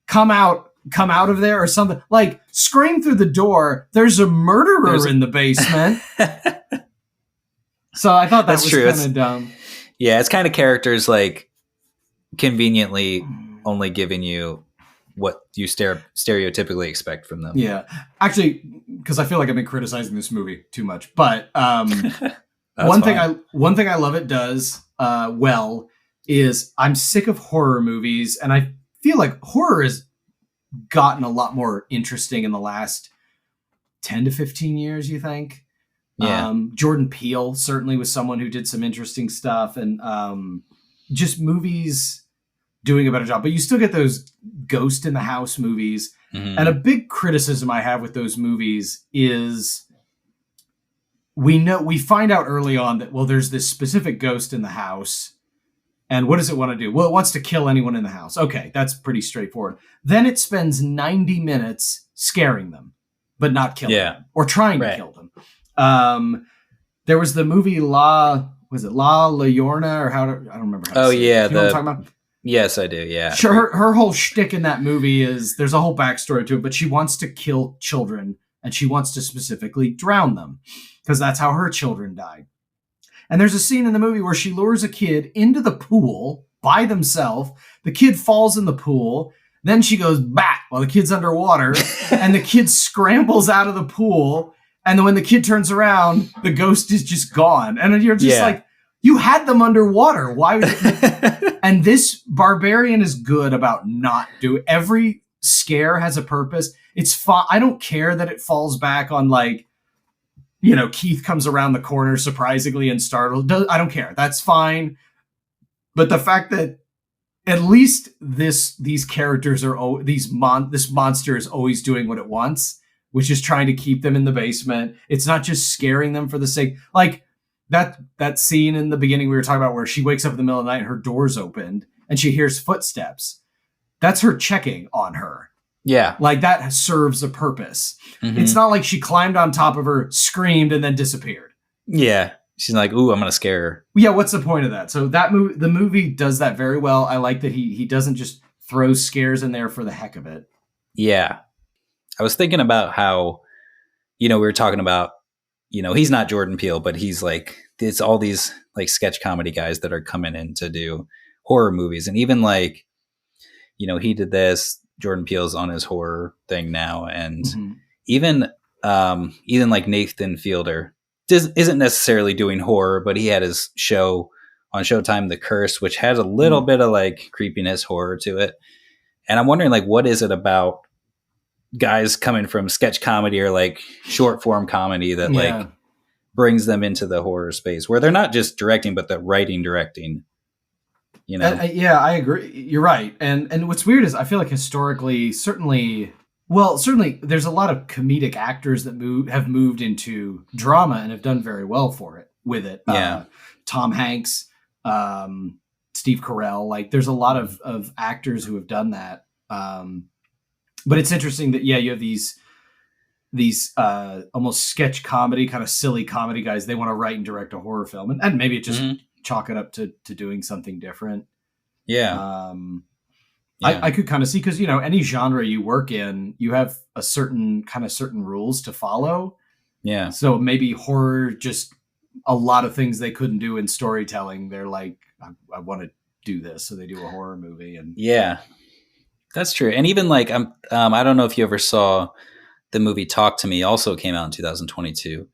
come out of there, or something. Like, scream through the door. There's a murderer in the basement. So I thought that was kind of dumb. Yeah, it's kind of characters, like, conveniently only giving you what you stereotypically expect from them. Yeah. Actually, because I feel like I've been criticizing this movie too much. But one thing I love it does well is I'm sick of horror movies, and I feel like horror has gotten a lot more interesting in the last 10 to 15 years, you think? Yeah. Jordan Peele certainly was someone who did some interesting stuff, and just movies doing a better job. But you still get those ghost in the house movies. Mm-hmm. And a big criticism I have with those movies is we find out early on that, well, there's this specific ghost in the house, and what does it want to do? Well, it wants to kill anyone in the house. Okay, that's pretty straightforward. Then it spends 90 minutes scaring them, but not killing them, or trying to kill them. There was the movie La Llorona, or I don't remember how to say it. You know what I'm talking about? Yes, I do. Yeah. Sure. Her whole shtick in that movie is there's a whole backstory to it, but she wants to kill children, and she wants to specifically drown them because that's how her children died. And there's a scene in the movie where she lures a kid into the pool by themselves. The kid falls in the pool. Then she goes back while the kid's underwater, and the kid scrambles out of the pool. And then when the kid turns around, the ghost is just gone. And you're just like, you had them underwater. Why would you? And this Barbarian is good about not doing. Every scare has a purpose. It's fun. I don't care that it falls back on, like, Keith comes around the corner surprisingly and startled. I don't care. That's fine. But the fact that at least these characters are this monster is always doing what it wants, which is trying to keep them in the basement. It's not just scaring them for the sake, like that scene in the beginning we were talking about where she wakes up in the middle of the night and her door's opened and she hears footsteps. That's her checking on her. Yeah. Like that serves a purpose. Mm-hmm. It's not like she climbed on top of her, screamed, and then disappeared. Yeah. She's like, ooh, I'm going to scare her. Yeah, what's the point of that? So the movie does that very well. I like that he doesn't just throw scares in there for the heck of it. Yeah. I was thinking about how, we were talking about, he's not Jordan Peele, but he's like, it's all these like sketch comedy guys that are coming in to do horror movies. And even like, he did this, Jordan Peele's on his horror thing now. And even like Nathan Fielder isn't necessarily doing horror, but he had his show on Showtime, The Curse, which has a little bit of like creepiness horror to it. And I'm wondering like, what is it about guys coming from sketch comedy or like short form comedy that like brings them into the horror space where they're not just directing, but they're directing. Yeah, I agree. You're right. And what's weird is I feel like historically, certainly there's a lot of comedic actors that have moved into drama and have done very well with it. Yeah. Tom Hanks, Steve Carell, like there's a lot of actors who have done that. But it's interesting that, you have these almost sketch comedy, kind of silly comedy guys. They want to write and direct a horror film and maybe it just chalk it up to doing something different. Yeah. I could kind of see, because, any genre you work in, you have a certain rules to follow. Yeah. So maybe horror, just a lot of things they couldn't do in storytelling. They're like, I want to do this. So they do a horror movie. And yeah, that's true. And even like, I don't know if you ever saw the movie Talk to Me, also came out in 2022.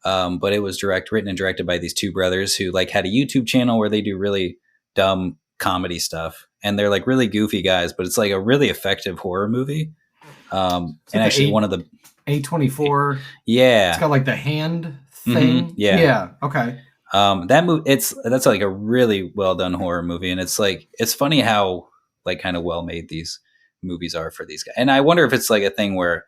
But it was written and directed by these two brothers who like had a YouTube channel where they do really dumb comedy stuff. And they're like really goofy guys, but it's like a really effective horror movie. And actually one of the A24. Yeah. It's got like the hand thing. Yeah. Yeah. Okay. That movie, that's like a really well done horror movie. And it's like, it's funny how like kind of well made these movies are for these guys. And I wonder if it's like a thing where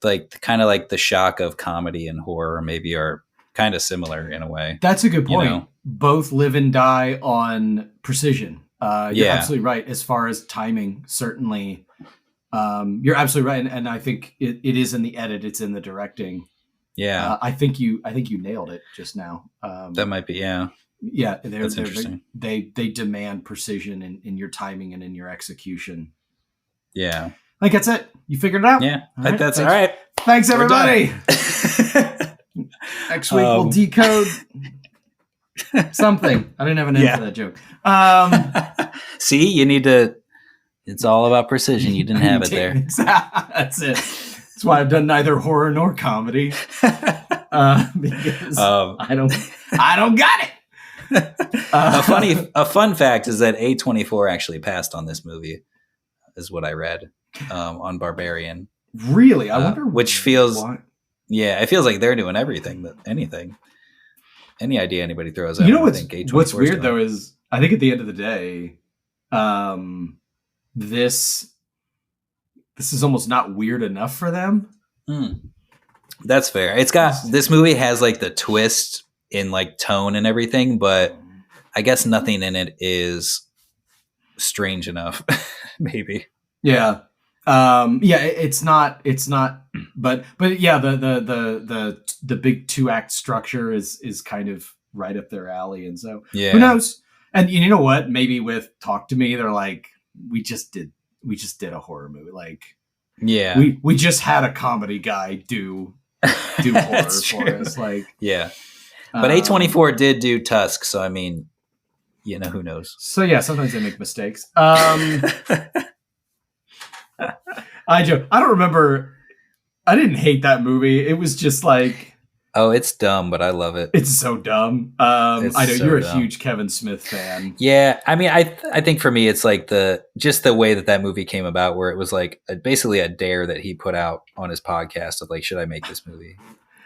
like kind of like the shock of comedy and horror maybe are kind of similar in a way. That's a good point. Both live and die on precision. You're absolutely right. As far as timing, certainly, you're absolutely right. And I think it is in the edit. It's in the directing. Yeah. I think you nailed it just now. That might be, yeah. Yeah. That's interesting. They demand precision in your timing and in your execution. Yeah. I think that's it. You figured it out? Yeah. All right. Thanks, everybody. Next week we'll decode something. I didn't have an end for that joke. See, you need to. It's all about precision. You didn't have it there. That's it. That's why I've done neither horror nor comedy. Because I don't got it. A fun fact is that A24 actually passed on this movie, is what I read on Barbarian. Really? I wonder. Which feels, why. Yeah, it feels like they're doing anything. Any idea anybody throws out. You know what's weird though is I think at the end of the day, this is almost not weird enough for them. That's fair. This movie has like the twist in like tone and everything, but I guess nothing in it is strange enough. Maybe. Yeah. It's not, but yeah, the big 2-act structure is kind of right up their alley. And so who knows? And you know what? Maybe with Talk to Me, they're like, we just did a horror movie. Like, yeah, we just had a comedy guy do horror for us. Like, yeah, but A24 did do Tusk. So, I mean, who knows? So yeah, sometimes they make mistakes. I don't remember. I didn't hate that movie. It was just like, oh, it's dumb, but I love it. It's so dumb. I know you're a huge Kevin Smith fan. Yeah, I mean, I think for me, it's like the way that movie came about, where it was like basically a dare that he put out on his podcast of like, should I make this movie?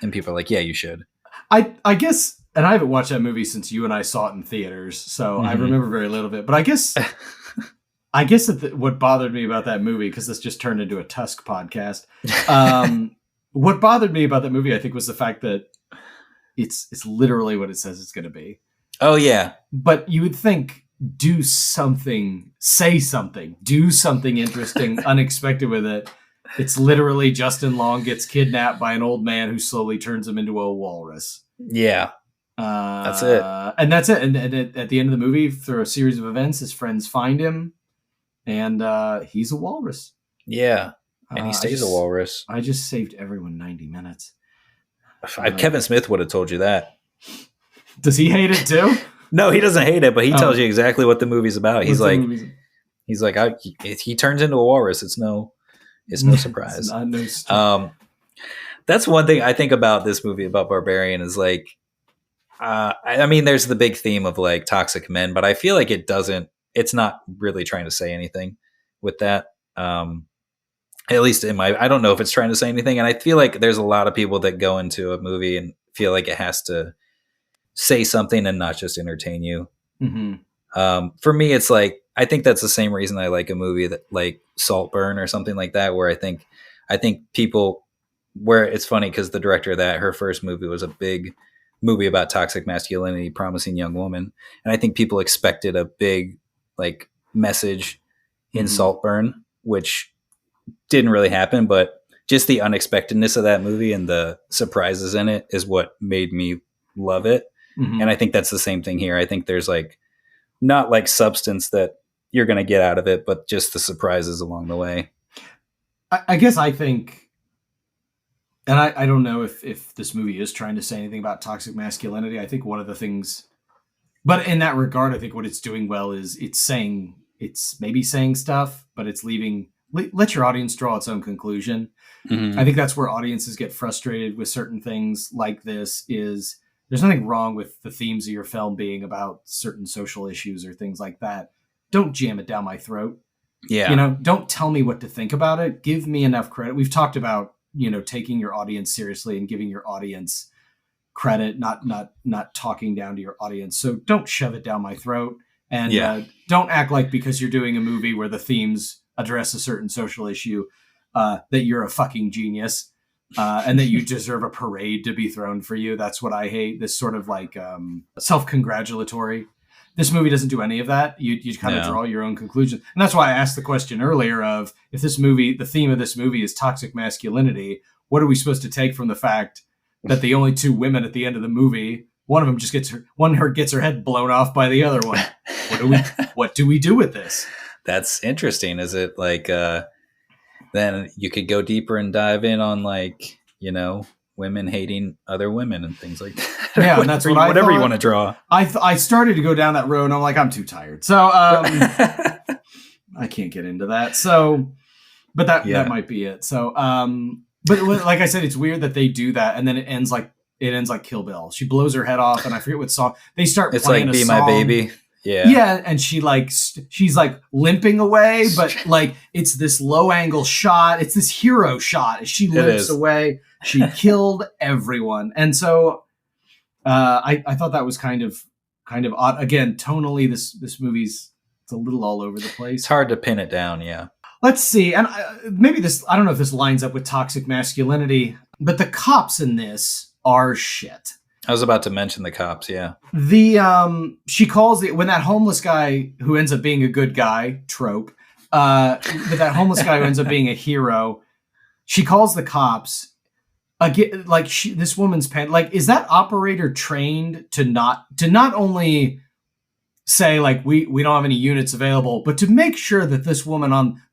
And people are like, yeah, you should. I guess, and I haven't watched that movie since you and I saw it in theaters, so I remember very little of it. But I guess I guess what bothered me about that movie, because this just turned into a Tusk podcast. What bothered me about that movie, I think, was the fact that it's literally what it says it's going to be. Oh yeah, but you would think, do something, say something, do something interesting, unexpected with it. It's literally Justin Long gets kidnapped by an old man who slowly turns him into a walrus. Yeah. That's it. And that's it. And at the end of the movie, through a series of events, his friends find him, and he's a walrus. Yeah. And he stays a walrus. I just saved everyone 90 minutes. Kevin Smith would have told you that. Does he hate it too? No, he doesn't hate it, but he tells you exactly what the movie's about. He's like, he turns into a walrus. It's no surprise. It's no that's one thing I think about this movie, about Barbarian, is like, I mean, there's the big theme of like toxic men, but I feel like it's not really trying to say anything with that. At least I don't know if it's trying to say anything. And I feel like there's a lot of people that go into a movie and feel like it has to say something and not just entertain you. Mm-hmm. For me, it's like, I think that's the same reason I like a movie that like Saltburn or something like that, where I think people, where it's funny because the director of that, her first movie was a big movie about toxic masculinity, Promising Young Woman. And I think people expected a big like message in Saltburn, which didn't really happen, but just the unexpectedness of that movie and the surprises in it is what made me love it. Mm-hmm. And I think that's the same thing here. I think there's like, not like substance that you're going to get out of it, but just the surprises along the way. I guess I think, and I don't know if this movie is trying to say anything about toxic masculinity. I think one of the things, but in that regard, I think what it's doing well is it's maybe saying stuff, but it's let your audience draw its own conclusion. Mm-hmm. I think that's where audiences get frustrated with certain things like this. Is there's nothing wrong with the themes of your film being about certain social issues or things like that. Don't jam it down my throat. Yeah. Don't tell me what to think about it. Give me enough credit. We've talked about, taking your audience seriously and giving your audience credit, not talking down to your audience. So don't shove it down my throat. And don't act like because you're doing a movie where the themes address a certain social issue, that you're a fucking genius, and that you deserve a parade to be thrown for you. That's what I hate. This sort of like self-congratulatory. This movie doesn't do any of that. You kind of draw your own conclusions. And that's why I asked the question earlier of, if the theme of this movie is toxic masculinity, what are we supposed to take from the fact that the only two women at the end of the movie, one of them just gets her head blown off by the other one. What do we do with this? That's interesting. Is it like, then you could go deeper and dive in on like, women hating other women and things like that. Yeah, and that's whatever you want to draw. I started to go down that road, and I'm like, I'm too tired. So I can't get into that. So, but that might be it. So, but like I said, it's weird that they do that, and then it ends like Kill Bill. She blows her head off, and I forget what song they start. It's playing like a Be song. My Baby. Yeah. Yeah. And she's like limping away, but like it's this low angle shot. It's this hero shot as she limps away. She killed everyone. And so I thought that was kind of odd. Again, tonally, this movie's it's a little all over the place. It's hard to pin it down. Yeah. Let's see. And maybe I don't know if this lines up with toxic masculinity, but the cops in this are shit. I was about to mention the cops, yeah. She calls when that homeless guy who ends up being a good guy, trope, but that homeless guy who ends up being a hero, she calls the cops. Again, like this woman's is that operator trained to not only say like we don't have any units available, but to make sure that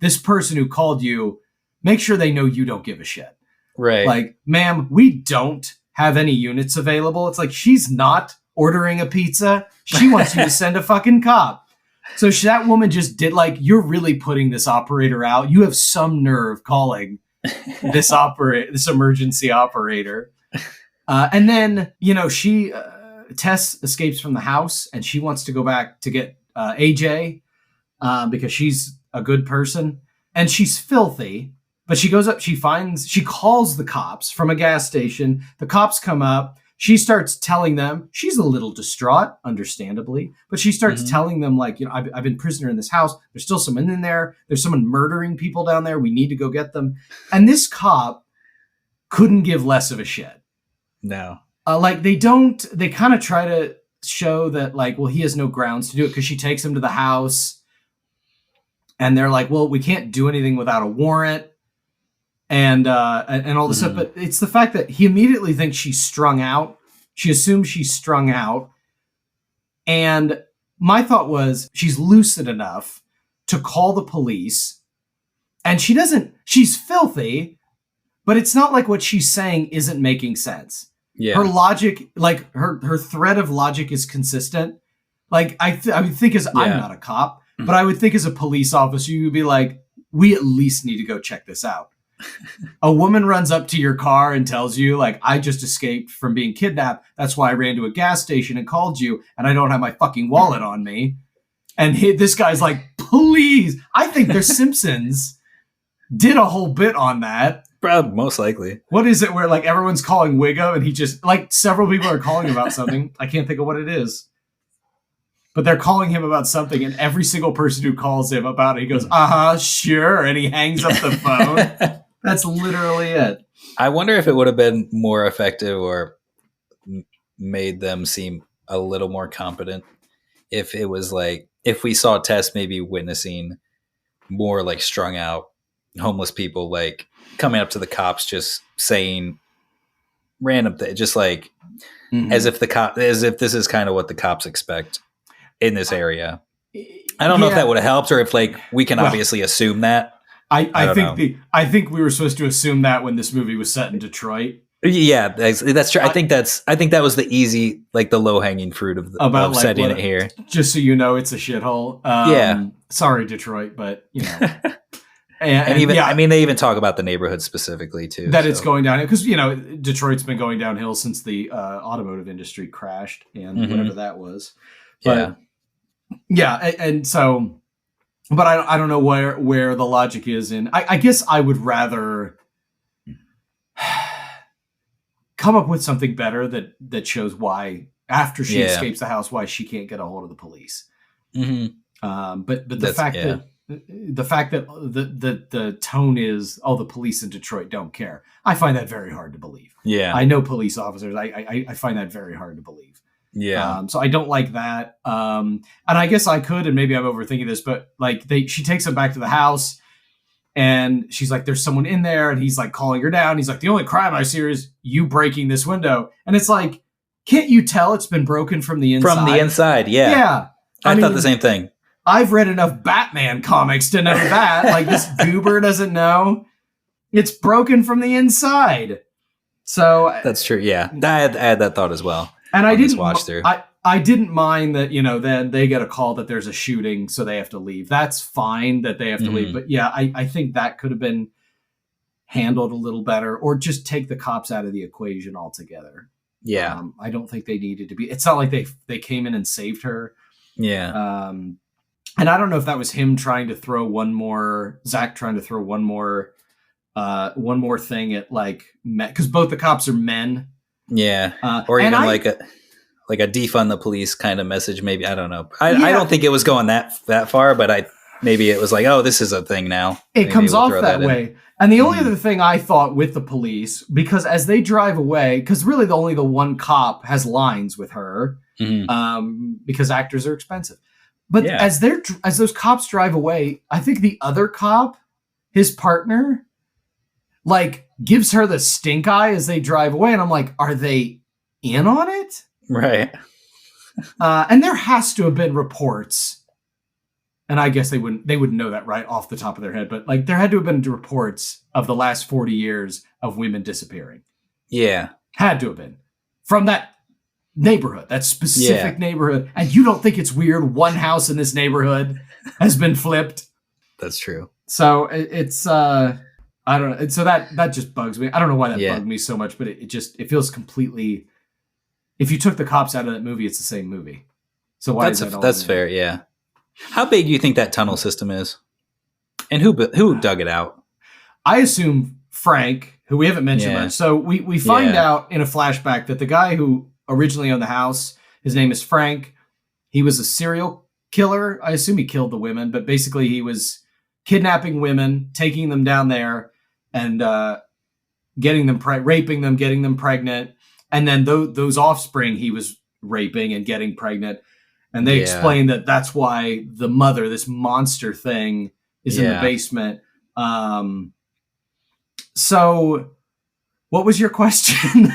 this person who called you, make sure they know you don't give a shit. Right. Like, ma'am, we don't have any units available. It's like, she's not ordering a pizza. She wants you to send a fucking cop. So that woman just did you're really putting this operator out. You have some nerve calling this emergency operator. And then, Tess escapes from the house and she wants to go back to get AJ because she's a good person and she's filthy. But she goes up, she calls the cops from a gas station. The cops come up. she starts telling them, she's a little distraught, understandably, but she starts telling them, like, you know, I've been prisoner in this house. There's still someone in there. There's someone murdering people down there. We need to go get them. And this cop couldn't give less of a shit. No. Like, they kind of try to show that, like, well, he has no grounds to do it because she takes him to the house and they're like, well, we can't do anything without a warrant. And all this stuff, but it's the fact that he immediately thinks she's strung out. She assumes she's strung out. And my thought was, she's lucid enough to call the police. And she's filthy, but it's not like what she's saying isn't making sense. Yeah. Her logic, like her thread of logic is consistent. Like I would think I'm not a cop, but I would think as a police officer, you would be like, we at least need to go check this out. A woman runs up to your car and tells you, like, I just escaped from being kidnapped. That's why I ran to a gas station and called you, and I don't have my fucking wallet on me. And this guy's like, please. I think The Simpsons did a whole bit on that. Probably, most likely. What is it where, like, everyone's calling Wiggo and he just, like, several people are calling him about something. I can't think of what it is. But they're calling him about something, and every single person who calls him about it, he goes, sure, and he hangs up the phone. That's literally it. I wonder if it would have been more effective or made them seem a little more competent if it was like, if we saw Tess maybe witnessing more like strung out homeless people, like coming up to the cops, just saying random things, just like as if this is kind of what the cops expect in this area. I don't know if that would have helped, or if like we can obviously assume that. I think we were supposed to assume that when this movie was set in Detroit. Yeah, that's true. I think that was the easy, like the low hanging fruit of setting it here. Just so you know, it's a shithole. Sorry, Detroit, but you know. and even I mean, they even talk about the neighborhood specifically too. That it's going down because you know Detroit's been going downhill since the automotive industry crashed and whatever that was. But, and so. But I don't know where the logic is in. I guess I would rather come up with something better that shows why after she escapes the house why she can't get a hold of the police. But the fact that the tone is, oh, the police in Detroit don't care. I find that very hard to believe. Yeah, I know police officers. I find that very hard to believe. Yeah. So I don't like that. And I guess I could, and maybe I'm overthinking this, but like she takes him back to the house and she's like, there's someone in there, and he's like calling her down. He's like, the only crime I see is you breaking this window. And it's like, can't you tell it's been broken from the inside? From the inside. Yeah. Yeah. I thought the same thing. I've read enough Batman comics to know that. Like, this goober doesn't know. It's broken from the inside. So that's true. Yeah. I had that thought as well. And I didn't mind that, you know, then they get a call that there's a shooting, so they have to leave. That's fine that they have to leave. But yeah, I think that could have been handled a little better, or just take the cops out of the equation altogether. Yeah. I don't think they needed to be. It's not like they came in and saved her. Yeah. And I don't know if that was him trying to throw Zach trying to throw one more thing at like, because both the cops are men. Yeah. Or even like a defund the police kind of message. Maybe, I don't know. I don't think it was going that far, but maybe it was like, oh, this is a thing now. It comes off that way. And the only other thing I thought with the police, because as they drive away, because really only the one cop has lines with her, because actors are expensive. But as those cops drive away, I think the other cop, his partner, like gives her the stink eye as they drive away. And I'm like, are they in on it? Right. And there has to have been reports. And I guess they wouldn't know that right off the top of their head. But like, there had to have been reports of the last 40 years of women disappearing. Yeah. Had to have been. From that neighborhood, that specific neighborhood. And you don't think it's weird one house in this neighborhood has been flipped? That's true. So it's I don't know. So that just bugs me. I don't know why that bugged me so much, but it feels completely. If you took the cops out of that movie, it's the same movie. So why is that all? That's fair. Yeah. How big do you think that tunnel system is? And who dug it out? I assume Frank, who we haven't mentioned much. So we find out in a flashback that the guy who originally owned the house, his name is Frank. He was a serial killer. I assume he killed the women, but basically he was kidnapping women, taking them down there, and getting them raping them, getting them pregnant, and then those offspring he was raping and getting pregnant. And they explain that that's why the mother, this monster thing, is in the basement. So, what was your question?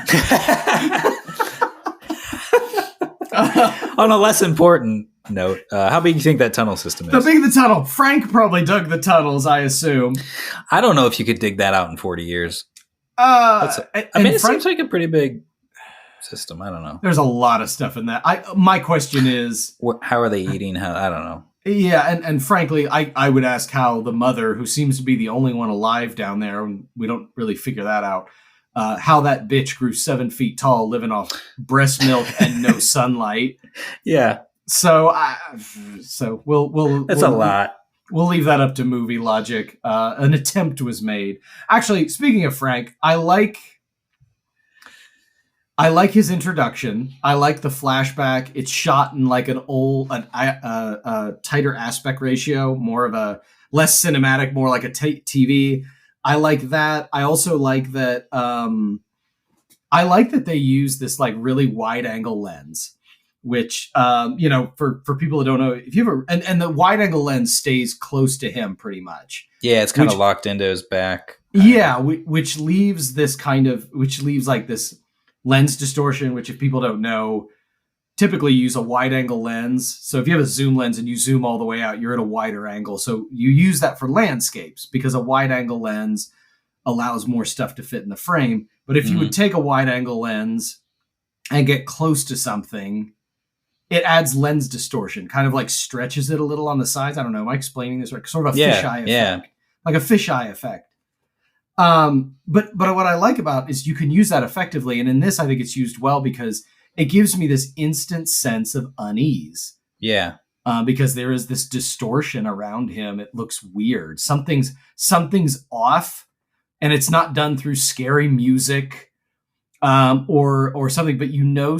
On a less important note, how big do you think that tunnel system is? How big the tunnel? Frank probably dug the tunnels, I assume. I don't know if you could dig that out in 40 years. It seems like a pretty big system. I don't know. There's a lot of stuff in that. My question is, how are they eating? I don't know. Yeah, and frankly, I would ask how the mother, who seems to be the only one alive down there, and we don't really figure that out, how that bitch grew 7 feet tall, living off breast milk and no sunlight. Yeah. So we'll That's a lot. We'll leave that up to movie logic. An attempt was made. Actually, speaking of Frank, I like his introduction. I like the flashback. It's shot in like a tighter aspect ratio, more of a less cinematic, more like a TV. I like that. I also like that. I like that they use this like really wide angle lens, which for people that don't know, if you ever and the wide angle lens stays close to him pretty much. Yeah, it's kind of locked into his back. Yeah, which leaves like this lens distortion, which if people don't know, typically use a wide angle lens. So if you have a zoom lens and you zoom all the way out, you're at a wider angle. So you use that for landscapes because a wide angle lens allows more stuff to fit in the frame. But if you would take a wide angle lens and get close to something, it adds lens distortion, kind of like stretches it a little on the sides. I don't know. Am I explaining this right? Sort of a fisheye effect. Yeah. Like a fisheye effect. But what I like about is you can use that effectively. And in this, I think it's used well because it gives me this instant sense of unease. Yeah. Because there is this distortion around him. It looks weird. Something's off, and it's not done through scary music, or something, but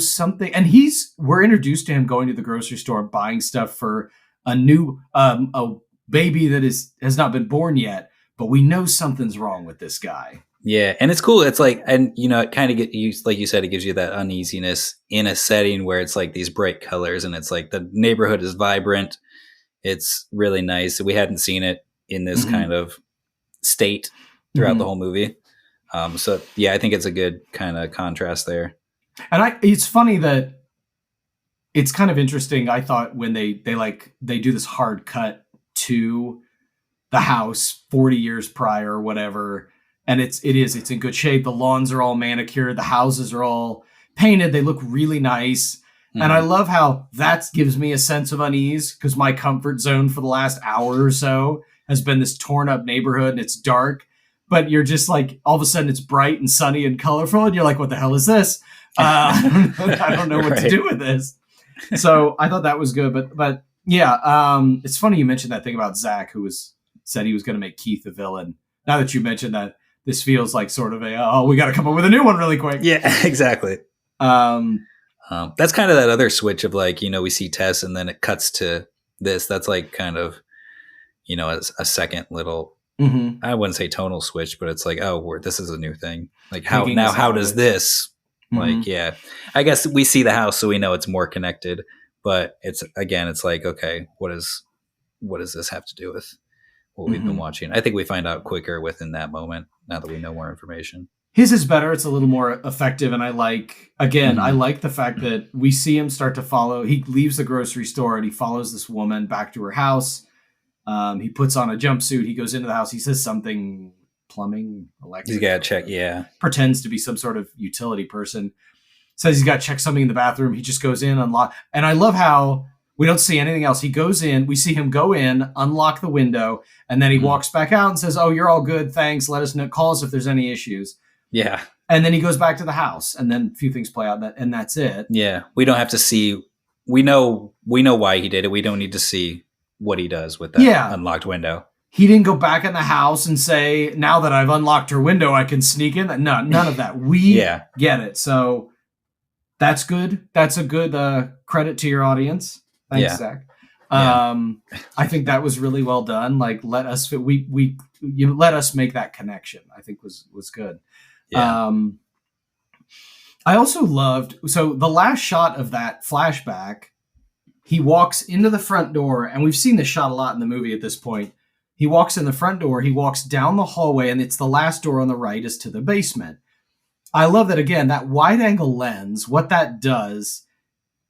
something. And we're introduced to him going to the grocery store and buying stuff for a new, a baby that has not been born yet. But we know something's wrong with this guy. Yeah, and it's cool. It's like, and it kind of like you said, it gives you that uneasiness in a setting where it's like these bright colors, and it's like the neighborhood is vibrant. It's really nice. We hadn't seen it in this kind of state throughout the whole movie. So yeah, I think it's a good kind of contrast there. And it's funny that it's kind of interesting. I thought when they do this hard cut to the house 40 years prior or whatever. And it's in good shape. The lawns are all manicured. The houses are all painted. They look really nice. Mm-hmm. And I love how that gives me a sense of unease because my comfort zone for the last hour or so has been this torn up neighborhood and it's dark, but you're just like, all of a sudden it's bright and sunny and colorful. And you're like, what the hell is this? I don't know what to do with this. So I thought that was good, but yeah. It's funny you mentioned that thing about Zach, who said he was going to make Keith a villain. Now that you mentioned that, this feels like sort of we got to come up with a new one really quick. Yeah, exactly. That's kind of that other switch of like, we see Tess and then it cuts to this. That's like kind of, a second little, I wouldn't say tonal switch, but it's like, this is a new thing. Like how does this, like, yeah, I guess we see the house, so we know it's more connected, but it's like, okay, what does this have to do with what we've been watching? I think we find out quicker within that moment now that we know more information. His is better. It's a little more effective. And I like the fact that we see him start to follow. He leaves the grocery store and he follows this woman back to her house. He puts on a jumpsuit. He goes into the house. He says something, plumbing, electric. He's got to check. Yeah. Pretends to be some sort of utility person. Says he's got to check something in the bathroom. He just goes in, unlock. And I love how we don't see anything else. He goes in, we see him go in, unlock the window, and then he walks back out and says, "Oh, you're all good. Thanks. Let us know. Call us if there's any issues." Yeah. And then he goes back to the house, and then a few things play out, and that's it. Yeah. We don't have to see. We know why he did it. We don't need to see what he does with that unlocked window. He didn't go back in the house and say, now that I've unlocked her window, I can sneak in. No, none of that. We get it. So that's good. That's a good credit to your audience. Thanks, Zach. I think that was really well done. Like, let us you let us make that connection. I think was good. Yeah. I also loved, so the last shot of that flashback, he walks into the front door, and we've seen this shot a lot in the movie at this point. He walks in the front door, he walks down the hallway, and it's the last door on the right is to the basement. I love that, again, that wide angle lens, what that does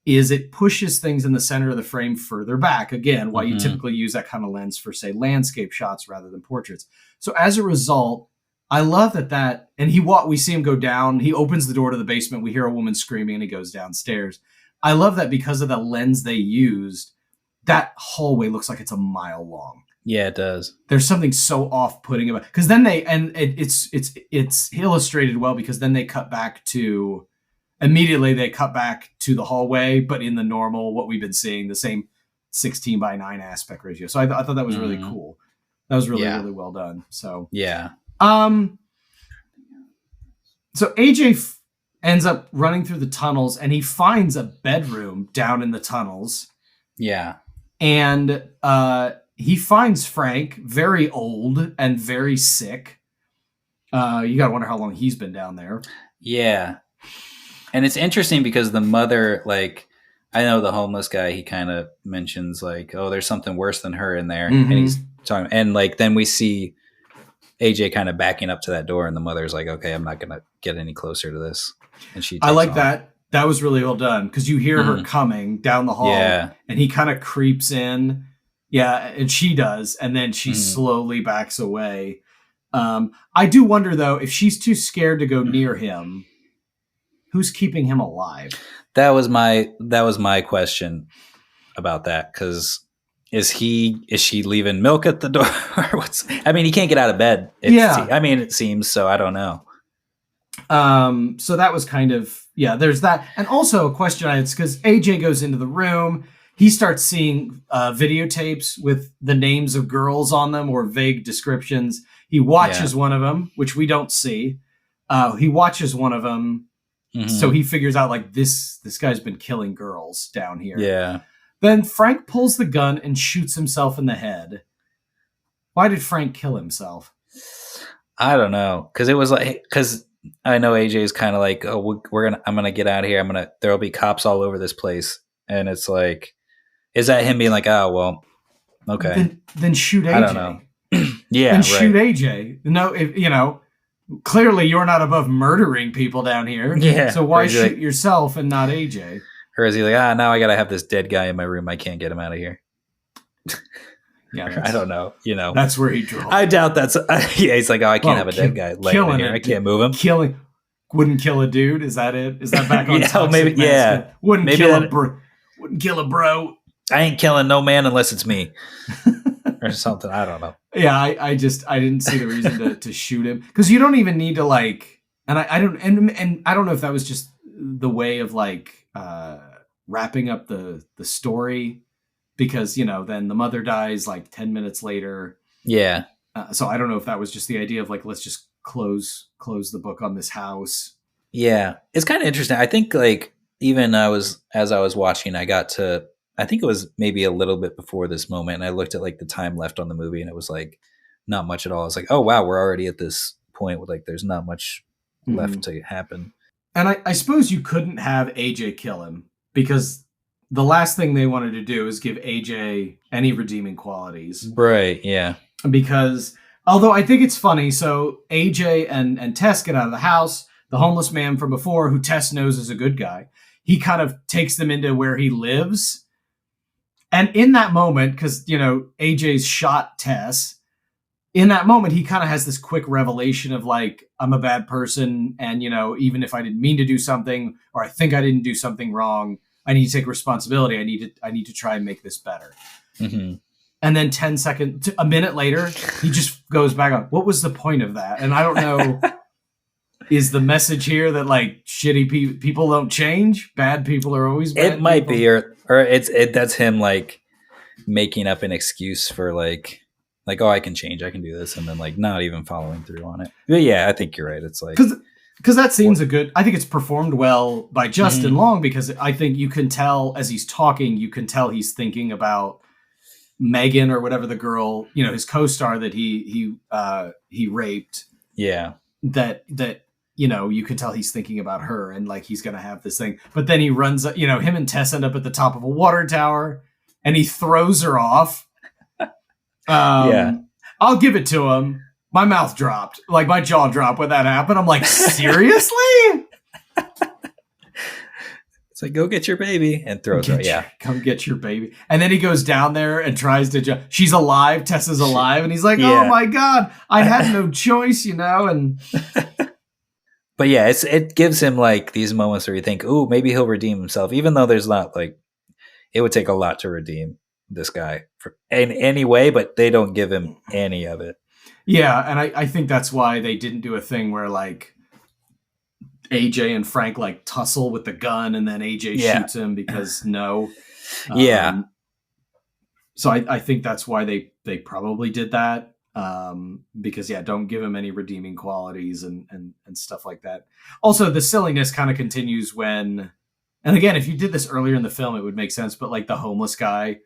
is it pushes things in the center of the frame further back. Again, why you typically use that kind of lens for, say, landscape shots rather than portraits. So as a result, I love that, and we see him go down. He opens the door to the basement. We hear a woman screaming, and he goes downstairs. I love that because of the lens they used, that hallway looks like it's a mile long. Yeah, it does. There's something so off-putting about, because then it's illustrated well, because then they cut back to the hallway, but in the normal, what we've been seeing, the same 16:9 aspect ratio. So I thought that was really cool. That was really well done. So yeah. So AJ ends up running through the tunnels, and he finds a bedroom down in the tunnels. Yeah. And he finds Frank very old and very sick. You gotta wonder how long he's been down there. Yeah. And it's interesting because the mother, like, I know the homeless guy, he kind of mentions, like, oh, there's something worse than her in there. And he's talking, and like, then we see AJ kind of backing up to that door, and the mother's like, okay, I'm not going to get any closer to this. And I like that. That was really well done, because you hear her coming down the hall, and he kind of creeps in. Yeah, and she does, and then she slowly backs away. I do wonder, though, if she's too scared to go near him, who's keeping him alive? That was my question about that, because is she leaving milk at the door? I mean, he can't get out of bed. It seems so. I don't know. So that was kind of, there's that. And also a question it's because AJ goes into the room. He starts seeing videotapes with the names of girls on them or vague descriptions. He watches one of them, which we don't see. He watches one of them. So he figures out, like, this guy's been killing girls down here. Yeah. Then Frank pulls the gun and shoots himself in the head. Why did Frank kill himself? I don't know. Because I know AJ is kind of like, oh, I'm gonna get out of here. There'll be cops all over this place, and it's like, is that him being like, oh well, okay, then shoot AJ. I don't know. Yeah, then shoot AJ. No, clearly you're not above murdering people down here. Yeah. So why shoot yourself and not AJ? Or is he like, now I gotta have this dead guy in my room. I can't get him out of here. Yeah, I don't know. That's where he draws. I doubt that's. He's like, I can't have a dead guy laying in here. I can't move him. Wouldn't kill a dude. Is that it? Is that back on? Maybe. Yeah. Wouldn't kill a bro. I ain't killing no man unless it's me, or something. I don't know. Yeah, I didn't see the reason to shoot him, because you don't even need to, like. And I don't know if that was just the way of, like, wrapping up the story, because then the mother dies like 10 minutes later. Yeah. So I don't know if that was just the idea of, like, let's just close the book on this house. Yeah, it's kind of interesting. I think, like, even as I was watching, I think it was maybe a little bit before this moment, and I looked at, like, the time left on the movie, and it was like not much at all. I was like, oh wow, we're already at this point with, like, there's not much left to happen. And I suppose you couldn't have AJ kill him, because the last thing they wanted to do is give AJ any redeeming qualities. Right, yeah. Because, although I think it's funny, so AJ and Tess get out of the house. The homeless man from before, who Tess knows is a good guy, he kind of takes them into where he lives. And in that moment, because, AJ's shot Tess, in that moment, he kind of has this quick revelation of, like, I'm a bad person, and, even if I didn't mean to do something, or I think I didn't do something wrong, I need to take responsibility. I need to try and make this better. Mm-hmm. And then a minute later, he just goes back on, what was the point of that? And I don't know, is the message here that, like, shitty people don't change? Bad people are always bad? It might be, or that's him, like, making up an excuse for, like, like, oh, I can change, I can do this, and then like not even following through on it. But yeah, I think you're right. It's like because that scene's I think it's performed well by Justin Long, because I think you can tell as he's talking, you can tell he's thinking about Megan or whatever the girl, his co-star that he raped. Yeah. That you can tell he's thinking about her, and like he's gonna have this thing. But then he runs, him and Tess end up at the top of a water tower, and he throws her off. Yeah, I'll give it to him. My mouth dropped, like my jaw dropped when that happened. I'm like, seriously? It's like, go get your baby, and throws her. Yeah, come get your baby. And then he goes down there and tries to she's alive. Tessa's alive. And he's like, oh my God, I had no choice, and. But yeah, it gives him like these moments where you think, oh, maybe he'll redeem himself, even though there's not like, it would take a lot to redeem this guy in any way, but they don't give him any of it. Yeah. And I think that's why they didn't do a thing where like, AJ and Frank like tussle with the gun, and then AJ shoots him because no. So I think that's why they probably did that. Because don't give him any redeeming qualities and stuff like that. Also, the silliness kind of continues when, and again, if you did this earlier in the film, it would make sense. But like the homeless guy,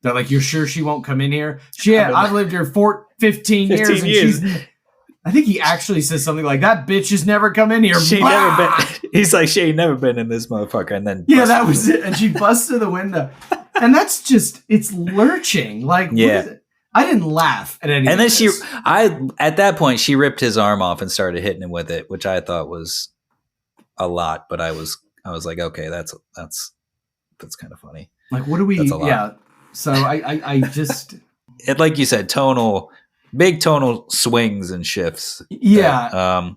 they're like, "You're sure she won't come in here?" I've lived here 15 years, and she's. I think he actually says something like, "That bitch has never come in here." Never been. He's like, she ain't never been in this motherfucker, and then that was it. And she busts through the window, and that's just it's lurching. Like, I didn't laugh at anything. And then at that point, she ripped his arm off and started hitting him with it, which I thought was a lot. But I was like, okay, that's kind of funny. Like, what do we? Yeah. So I just it, like you said, big tonal swings and shifts. Yeah. That,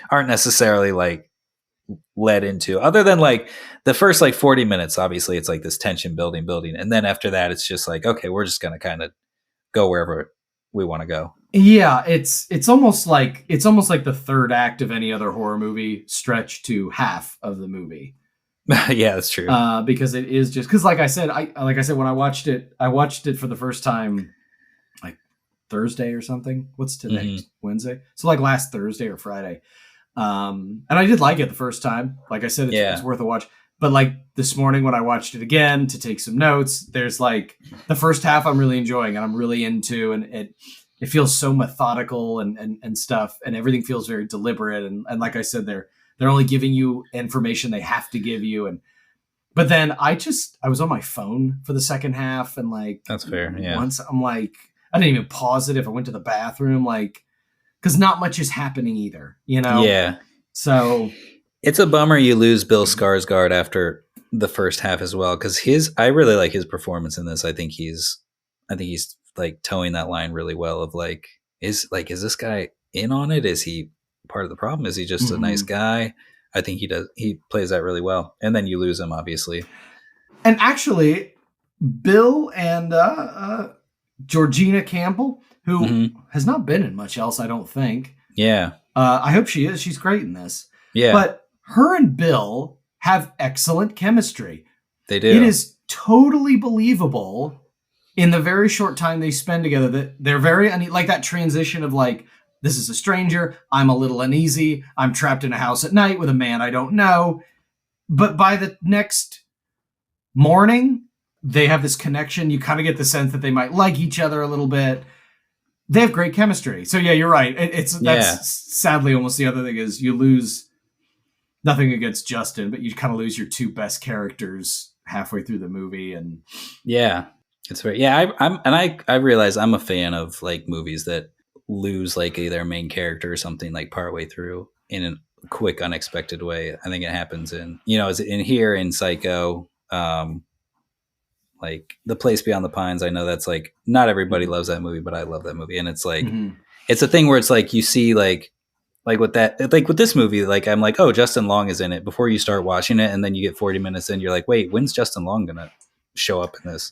aren't necessarily like led into, other than like the first like 40 minutes, obviously it's like this tension building. And then after that, it's just like, okay, we're just going to kind of go wherever we want to go. Yeah. It's almost like the third act of any other horror movie stretched to half of the movie. Yeah, that's true. Because it is just, cause like I said, when I watched it for the first time, Thursday or something. What's today? Wednesday. So like last Thursday or Friday. And I did like it the first time. Like I said, it's worth a watch. But like this morning when I watched it again to take some notes, there's like the first half I'm really enjoying and I'm really into, and it feels so methodical and stuff, and everything feels very deliberate. And like I said, they're only giving you information they have to give you. But then I was on my phone for the second half, and like that's fair. Yeah. Once I'm like, I didn't even pause it if I went to the bathroom, like, because not much is happening either, Yeah. So it's a bummer you lose Bill Skarsgård after the first half as well, because I really like his performance in this. I think he's like towing that line really well. Of like, is this guy in on it? Is he part of the problem? Is he just a nice guy? I think he plays that really well. And then you lose him, obviously. And actually, Bill and Georgina Campbell, who has not been in much else, I don't think. Yeah. I hope she is. She's great in this. Yeah. But her and Bill have excellent chemistry. They do. It is totally believable in the very short time they spend together that they're very like that transition of like, this is a stranger. I'm a little uneasy. I'm trapped in a house at night with a man I don't know. But by the next morning, they have this connection. You kind of get the sense that they might like each other a little bit. They have great chemistry. So yeah, you're right. That's sadly almost the other thing is you lose nothing against Justin, but you kind of lose your two best characters halfway through the movie. And yeah, it's very, yeah. I realize I'm a fan of like movies that lose like their main character or something like partway through in a quick, unexpected way. I think it happens in here in Psycho, like The Place Beyond the Pines. I know that's like not everybody loves that movie, but I love that movie. And it's like it's a thing where it's like you see like with that, like with this movie, like I'm like, oh, Justin Long is in it before you start watching it, and then you get 40 minutes in, you're like, wait, when's Justin Long gonna show up in this?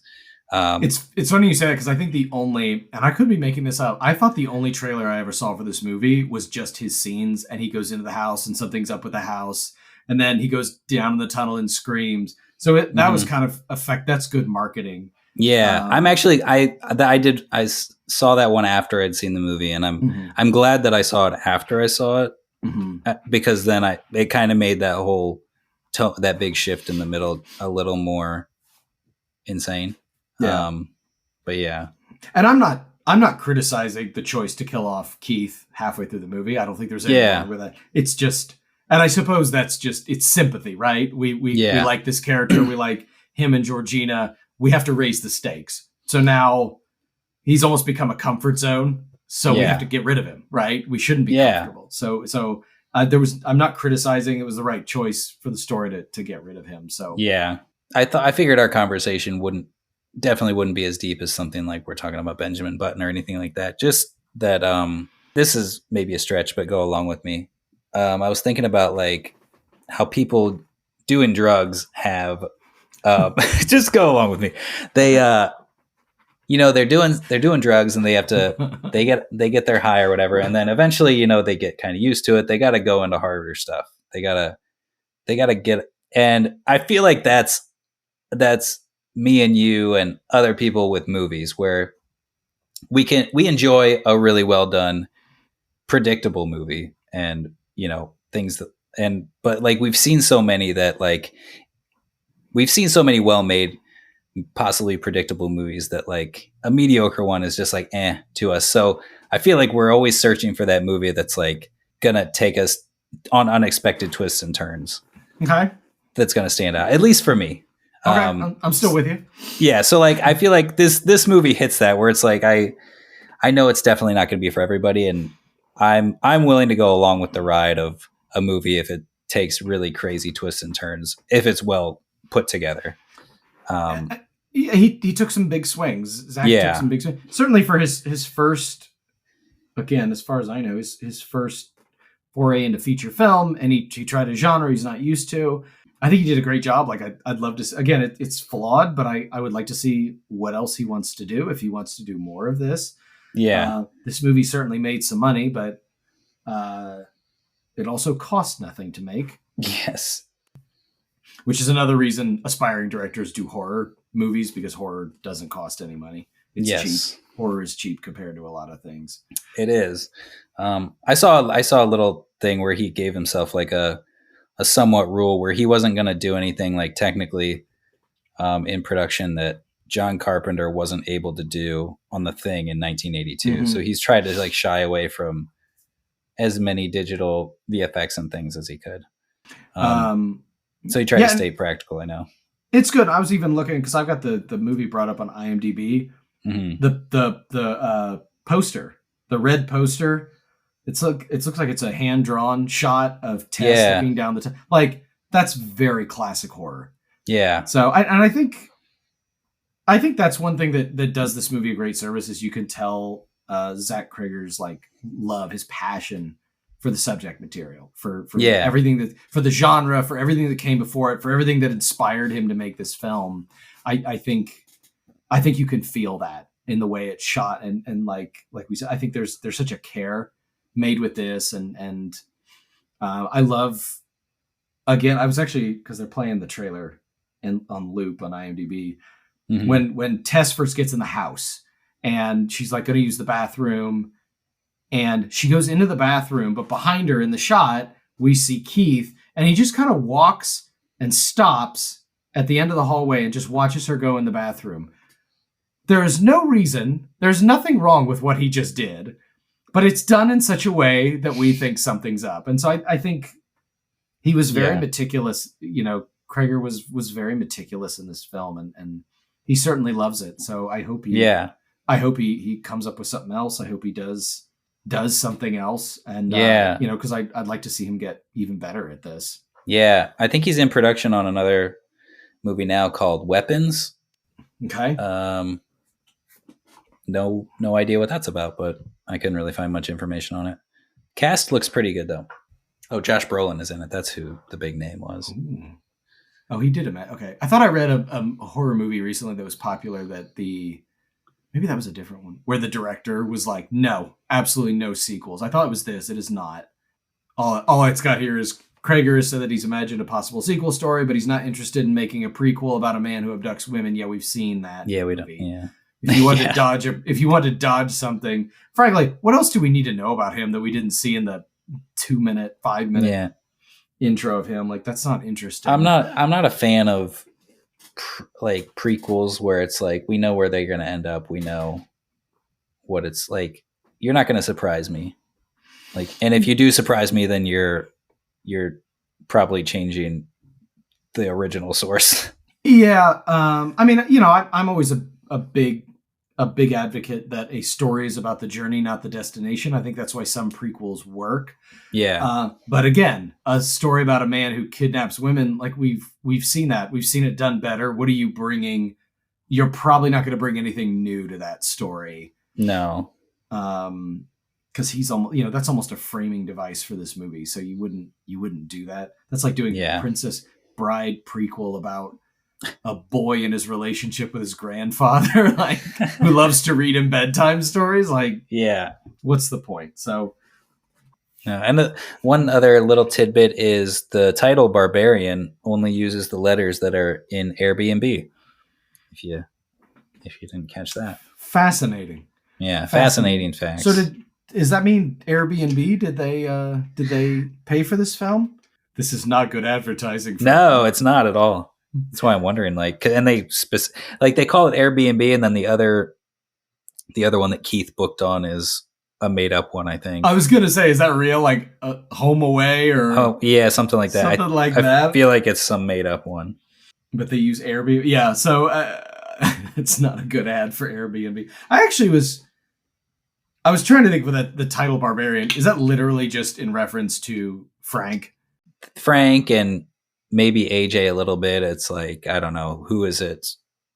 It's funny you say that, because I think the only, and I could be making this up, I thought the only trailer I ever saw for this movie was just his scenes, and he goes into the house and something's up with the house, and then he goes down in the tunnel and screams. So that was kind of that's good marketing. Yeah, I'm actually I saw that one after I'd seen the movie, and I'm glad that I saw it after I saw it because then it kind of made that whole that big shift in the middle a little more insane. Yeah. But yeah, and I'm not criticizing the choice to kill off Keith halfway through the movie. I don't think there's anything wrong with that. It's just, and I suppose that's just, it's sympathy, right? We like this character, we like him and Georgina. We have to raise the stakes. So now he's almost become a comfort zone. So we have to get rid of him, right? We shouldn't be comfortable. So I'm not criticizing. It was the right choice for the story to get rid of him. So yeah, I figured our conversation definitely wouldn't be as deep as something like we're talking about Benjamin Button or anything like that. Just that this is maybe a stretch, but go along with me. I was thinking about like how people doing drugs have just go along with me. They they're doing drugs and they have to they get their high or whatever, and then eventually they get kind of used to it. They got to go into harder stuff. They gotta get, and I feel like that's me and you and other people with movies where we enjoy a really well done predictable movie, and things that, but like we've seen so many well made possibly predictable movies that like a mediocre one is just like to us. So I feel like we're always searching for that movie that's like gonna take us on unexpected twists and turns. Okay. That's gonna stand out, at least for me. Okay, I'm still with you. Yeah, so like I feel like this movie hits that where it's like I know it's definitely not going to be for everybody, and I'm willing to go along with the ride of a movie if it takes really crazy twists and turns, if it's well put together. He took some big swings. Zach took some big swings. Certainly for his first, again, as far as I know, his first foray into feature film, and he tried a genre he's not used to. I think he did a great job. Like I'd love to. Again, it's flawed, but I would like to see what else he wants to do if he wants to do more of this. Yeah, this movie certainly made some money, but it also cost nothing to make. Yes, which is another reason aspiring directors do horror movies, because horror doesn't cost any money. It's cheap. Horror is cheap compared to a lot of things. It is. I saw a little thing where he gave himself like a somewhat rule where he wasn't going to do anything like technically in production that John Carpenter wasn't able to do on The Thing in 1982. Mm-hmm. So he's tried to like shy away from as many digital VFX and things as he could. So he tried to stay practical. I know it's good. I was even looking because I've got the movie brought up on IMDb. Mm-hmm. The poster, the red poster. It looks like it's a hand drawn shot of Tess looking down the like that's very classic horror. Yeah. So I think that's one thing that does this movie a great service is you can tell Zach Cregger's like love, his passion for the subject material, for everything for the genre, for everything that came before it, for everything that inspired him to make this film. I think you can feel that in the way it's shot and like we said, I think there's such a care made with this, and I love. Again, I was actually, because they're playing the trailer on loop on IMDb, when Tess first gets in the house and she's like going to use the bathroom, and she goes into the bathroom, but behind her in the shot we see Keith, and he just kind of walks and stops at the end of the hallway and just watches her go in the bathroom. There is no reason, there's nothing wrong with what he just did, but it's done in such a way that we think something's up. And so I think he was very meticulous. Cregger was very meticulous in this film, and he certainly loves it. So I hope he comes up with something else. I hope he does something else. And, because I'd like to see him get even better at this. Yeah. I think he's in production on another movie now called Weapons. Okay. No idea what that's about, but I couldn't really find much information on it. Cast looks pretty good though. Oh, Josh Brolin is in it. That's who the big name was. Ooh. Oh, he did it. Okay. I thought I read a horror movie recently that was popular that maybe that was a different one, where the director was like, no, absolutely no sequels. I thought it was this. It is not. All it's got here is Cregger has said that he's imagined a possible sequel story, but he's not interested in making a prequel about a man who abducts women. Yeah, we've seen that. Yeah, we movie. don't. Yeah. If you want Yeah. to dodge, if you want to dodge something, frankly, what else do we need to know about him that we didn't see in the 2-minute, 5-minute intro of him? Like, that's not interesting. I'm not a fan of like prequels where it's like we know where they're going to end up. We know what it's like. You're not going to surprise me. Like, and if you do surprise me, then you're probably changing the original source. Yeah, I mean, I'm always a big advocate that a story is about the journey, not the destination. I think that's why some prequels work. Yeah. But again, a story about a man who kidnaps women, like we've seen that. We've seen it done better. What are you bringing? You're probably not going to bring anything new to that story. No. Because he's almost, that's almost a framing device for this movie. So you wouldn't do that. That's like doing Princess Bride prequel about a boy in his relationship with his grandfather, like who loves to read him bedtime stories. Like, yeah, what's the point? So, and one other little tidbit is the title Barbarian only uses the letters that are in Airbnb. If you didn't catch that, fascinating. Yeah, fascinating facts. So does that mean Airbnb? Did they pay for this film? This is not good advertising. No, it's not at all. That's why I'm wondering, like, and they they call it Airbnb, and then the other one that Keith booked on is a made up one, I think. I was gonna say, is that real? Like Home Away or something like that. Something like that. I feel like it's some made up one. But they use Airbnb. Yeah, so it's not a good ad for Airbnb. I was trying to think with the title Barbarian. Is that literally just in reference to Frank and maybe AJ a little bit? It's like, I don't know, who is it?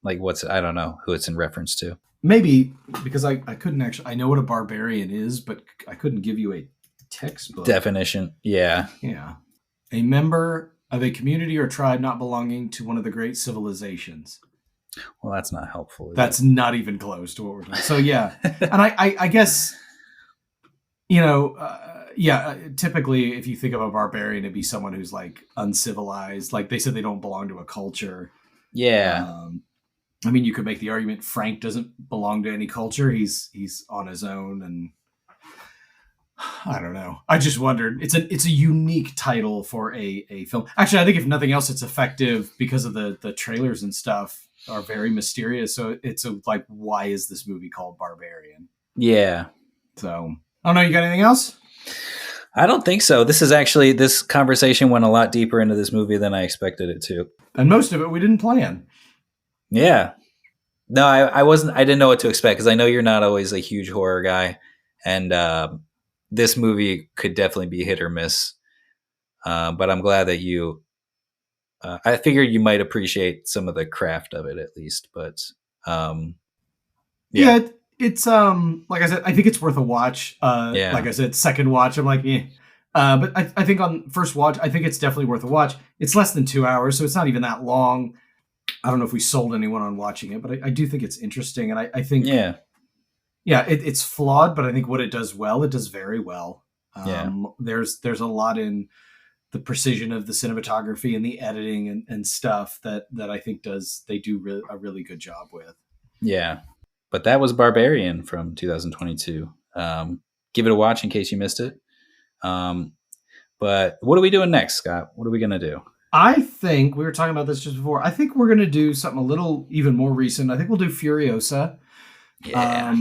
Like, I don't know who it's in reference to. Maybe because I couldn't actually, I know what a barbarian is, but I couldn't give you a textbook definition. Yeah. Yeah. A member of a community or tribe not belonging to one of the great civilizations. Well, that's not helpful. That's not even close to what we're doing. So yeah. And I guess, typically if you think of a barbarian, it'd be someone who's like uncivilized. Like they said, they don't belong to a culture. Yeah. I mean, you could make the argument Frank doesn't belong to any culture. He's on his own, and I don't know. I just wondered. It's a unique title for a film. Actually, I think if nothing else, it's effective because of the trailers and stuff are very mysterious. So it's like, why is this movie called Barbarian? Yeah. So I don't know. You got anything else? I don't think so. This conversation went a lot deeper into this movie than I expected it to. And most of it we didn't plan. Yeah. No, I didn't know what to expect because I know you're not always a huge horror guy. And this movie could definitely be hit or miss. But I'm glad that I figured you might appreciate some of the craft of it at least. But yeah, it's like I said, I think it's worth a watch. Like I said, second watch, I'm like, eh. But I think on first watch, I think it's definitely worth a watch. It's less than 2 hours, so it's not even that long. I don't know if we sold anyone on watching it, but I do think it's interesting. And I think, it's flawed, but I think what it does well, it does very well. There's a lot in the precision of the cinematography and the editing and stuff that I think they do a really good job with. Yeah. But that was Barbarian from 2022. Give it a watch in case you missed it. But what are we doing next, Scott? What are we going to do? I think we were talking about this just before. I think we're going to do something a little even more recent. I think we'll do Furiosa. Yeah.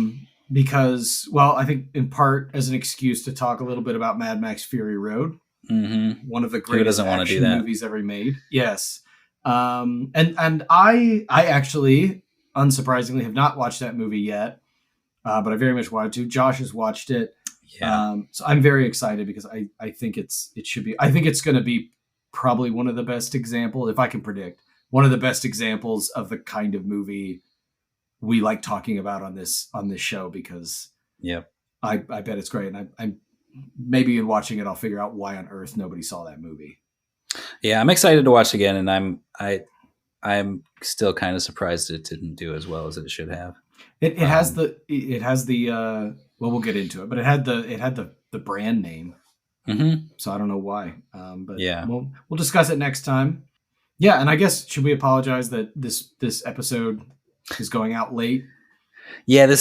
Because, well, I think in part as an excuse to talk a little bit about Mad Max Fury Road. Mm-hmm. One of the greatest action movies ever made. Yes. And I actually, unsurprisingly, have not watched that movie yet. But I very much wanted to. Josh has watched it. Yeah. So I'm very excited because I think it should be, I think it's going to be probably one of the best examples, if I can predict, one of the best examples of the kind of movie we like talking about on this show, because I bet it's great. And I'm maybe in watching it, I'll figure out why on earth nobody saw that movie. Yeah. I'm excited to watch again. And I'm still kind of surprised it didn't do as well as it should have. It has the well, we'll get into it, but it had the brand name. Mm-hmm. So I don't know why. But Yeah. we'll discuss it next time. Yeah, and I guess should we apologize that this episode is going out late? Yeah,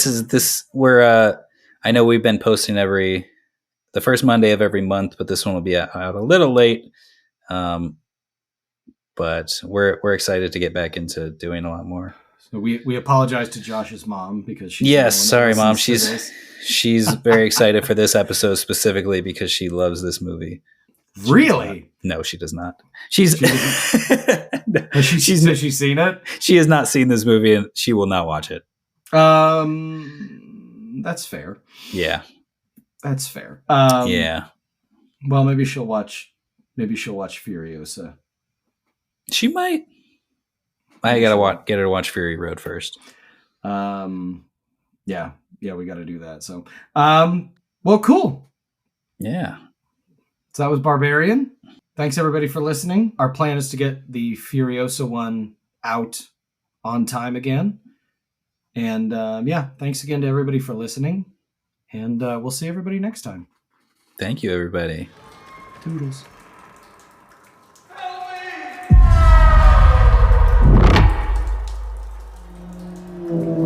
we're I know we've been posting the first Monday of every month, but this one will be out a little late. But we're excited to get back into doing a lot more. So we apologize to Josh's mom because she's Yes, the one sorry, that Mom. listens to this. She's very excited for this episode specifically because she loves this movie. Really? No, she does not. Has she seen it? She has not seen this movie and she will not watch it. That's fair. Yeah. That's fair. Yeah. Well, maybe she'll watch Furiosa. She might. I gotta get her to watch Fury Road first. Yeah, we got to do that. So, well, cool. Yeah. So that was Barbarian. Thanks everybody for listening. Our plan is to get the Furiosa one out on time again. And thanks again to everybody for listening. And we'll see everybody next time. Thank you, everybody. Toodles. Help me!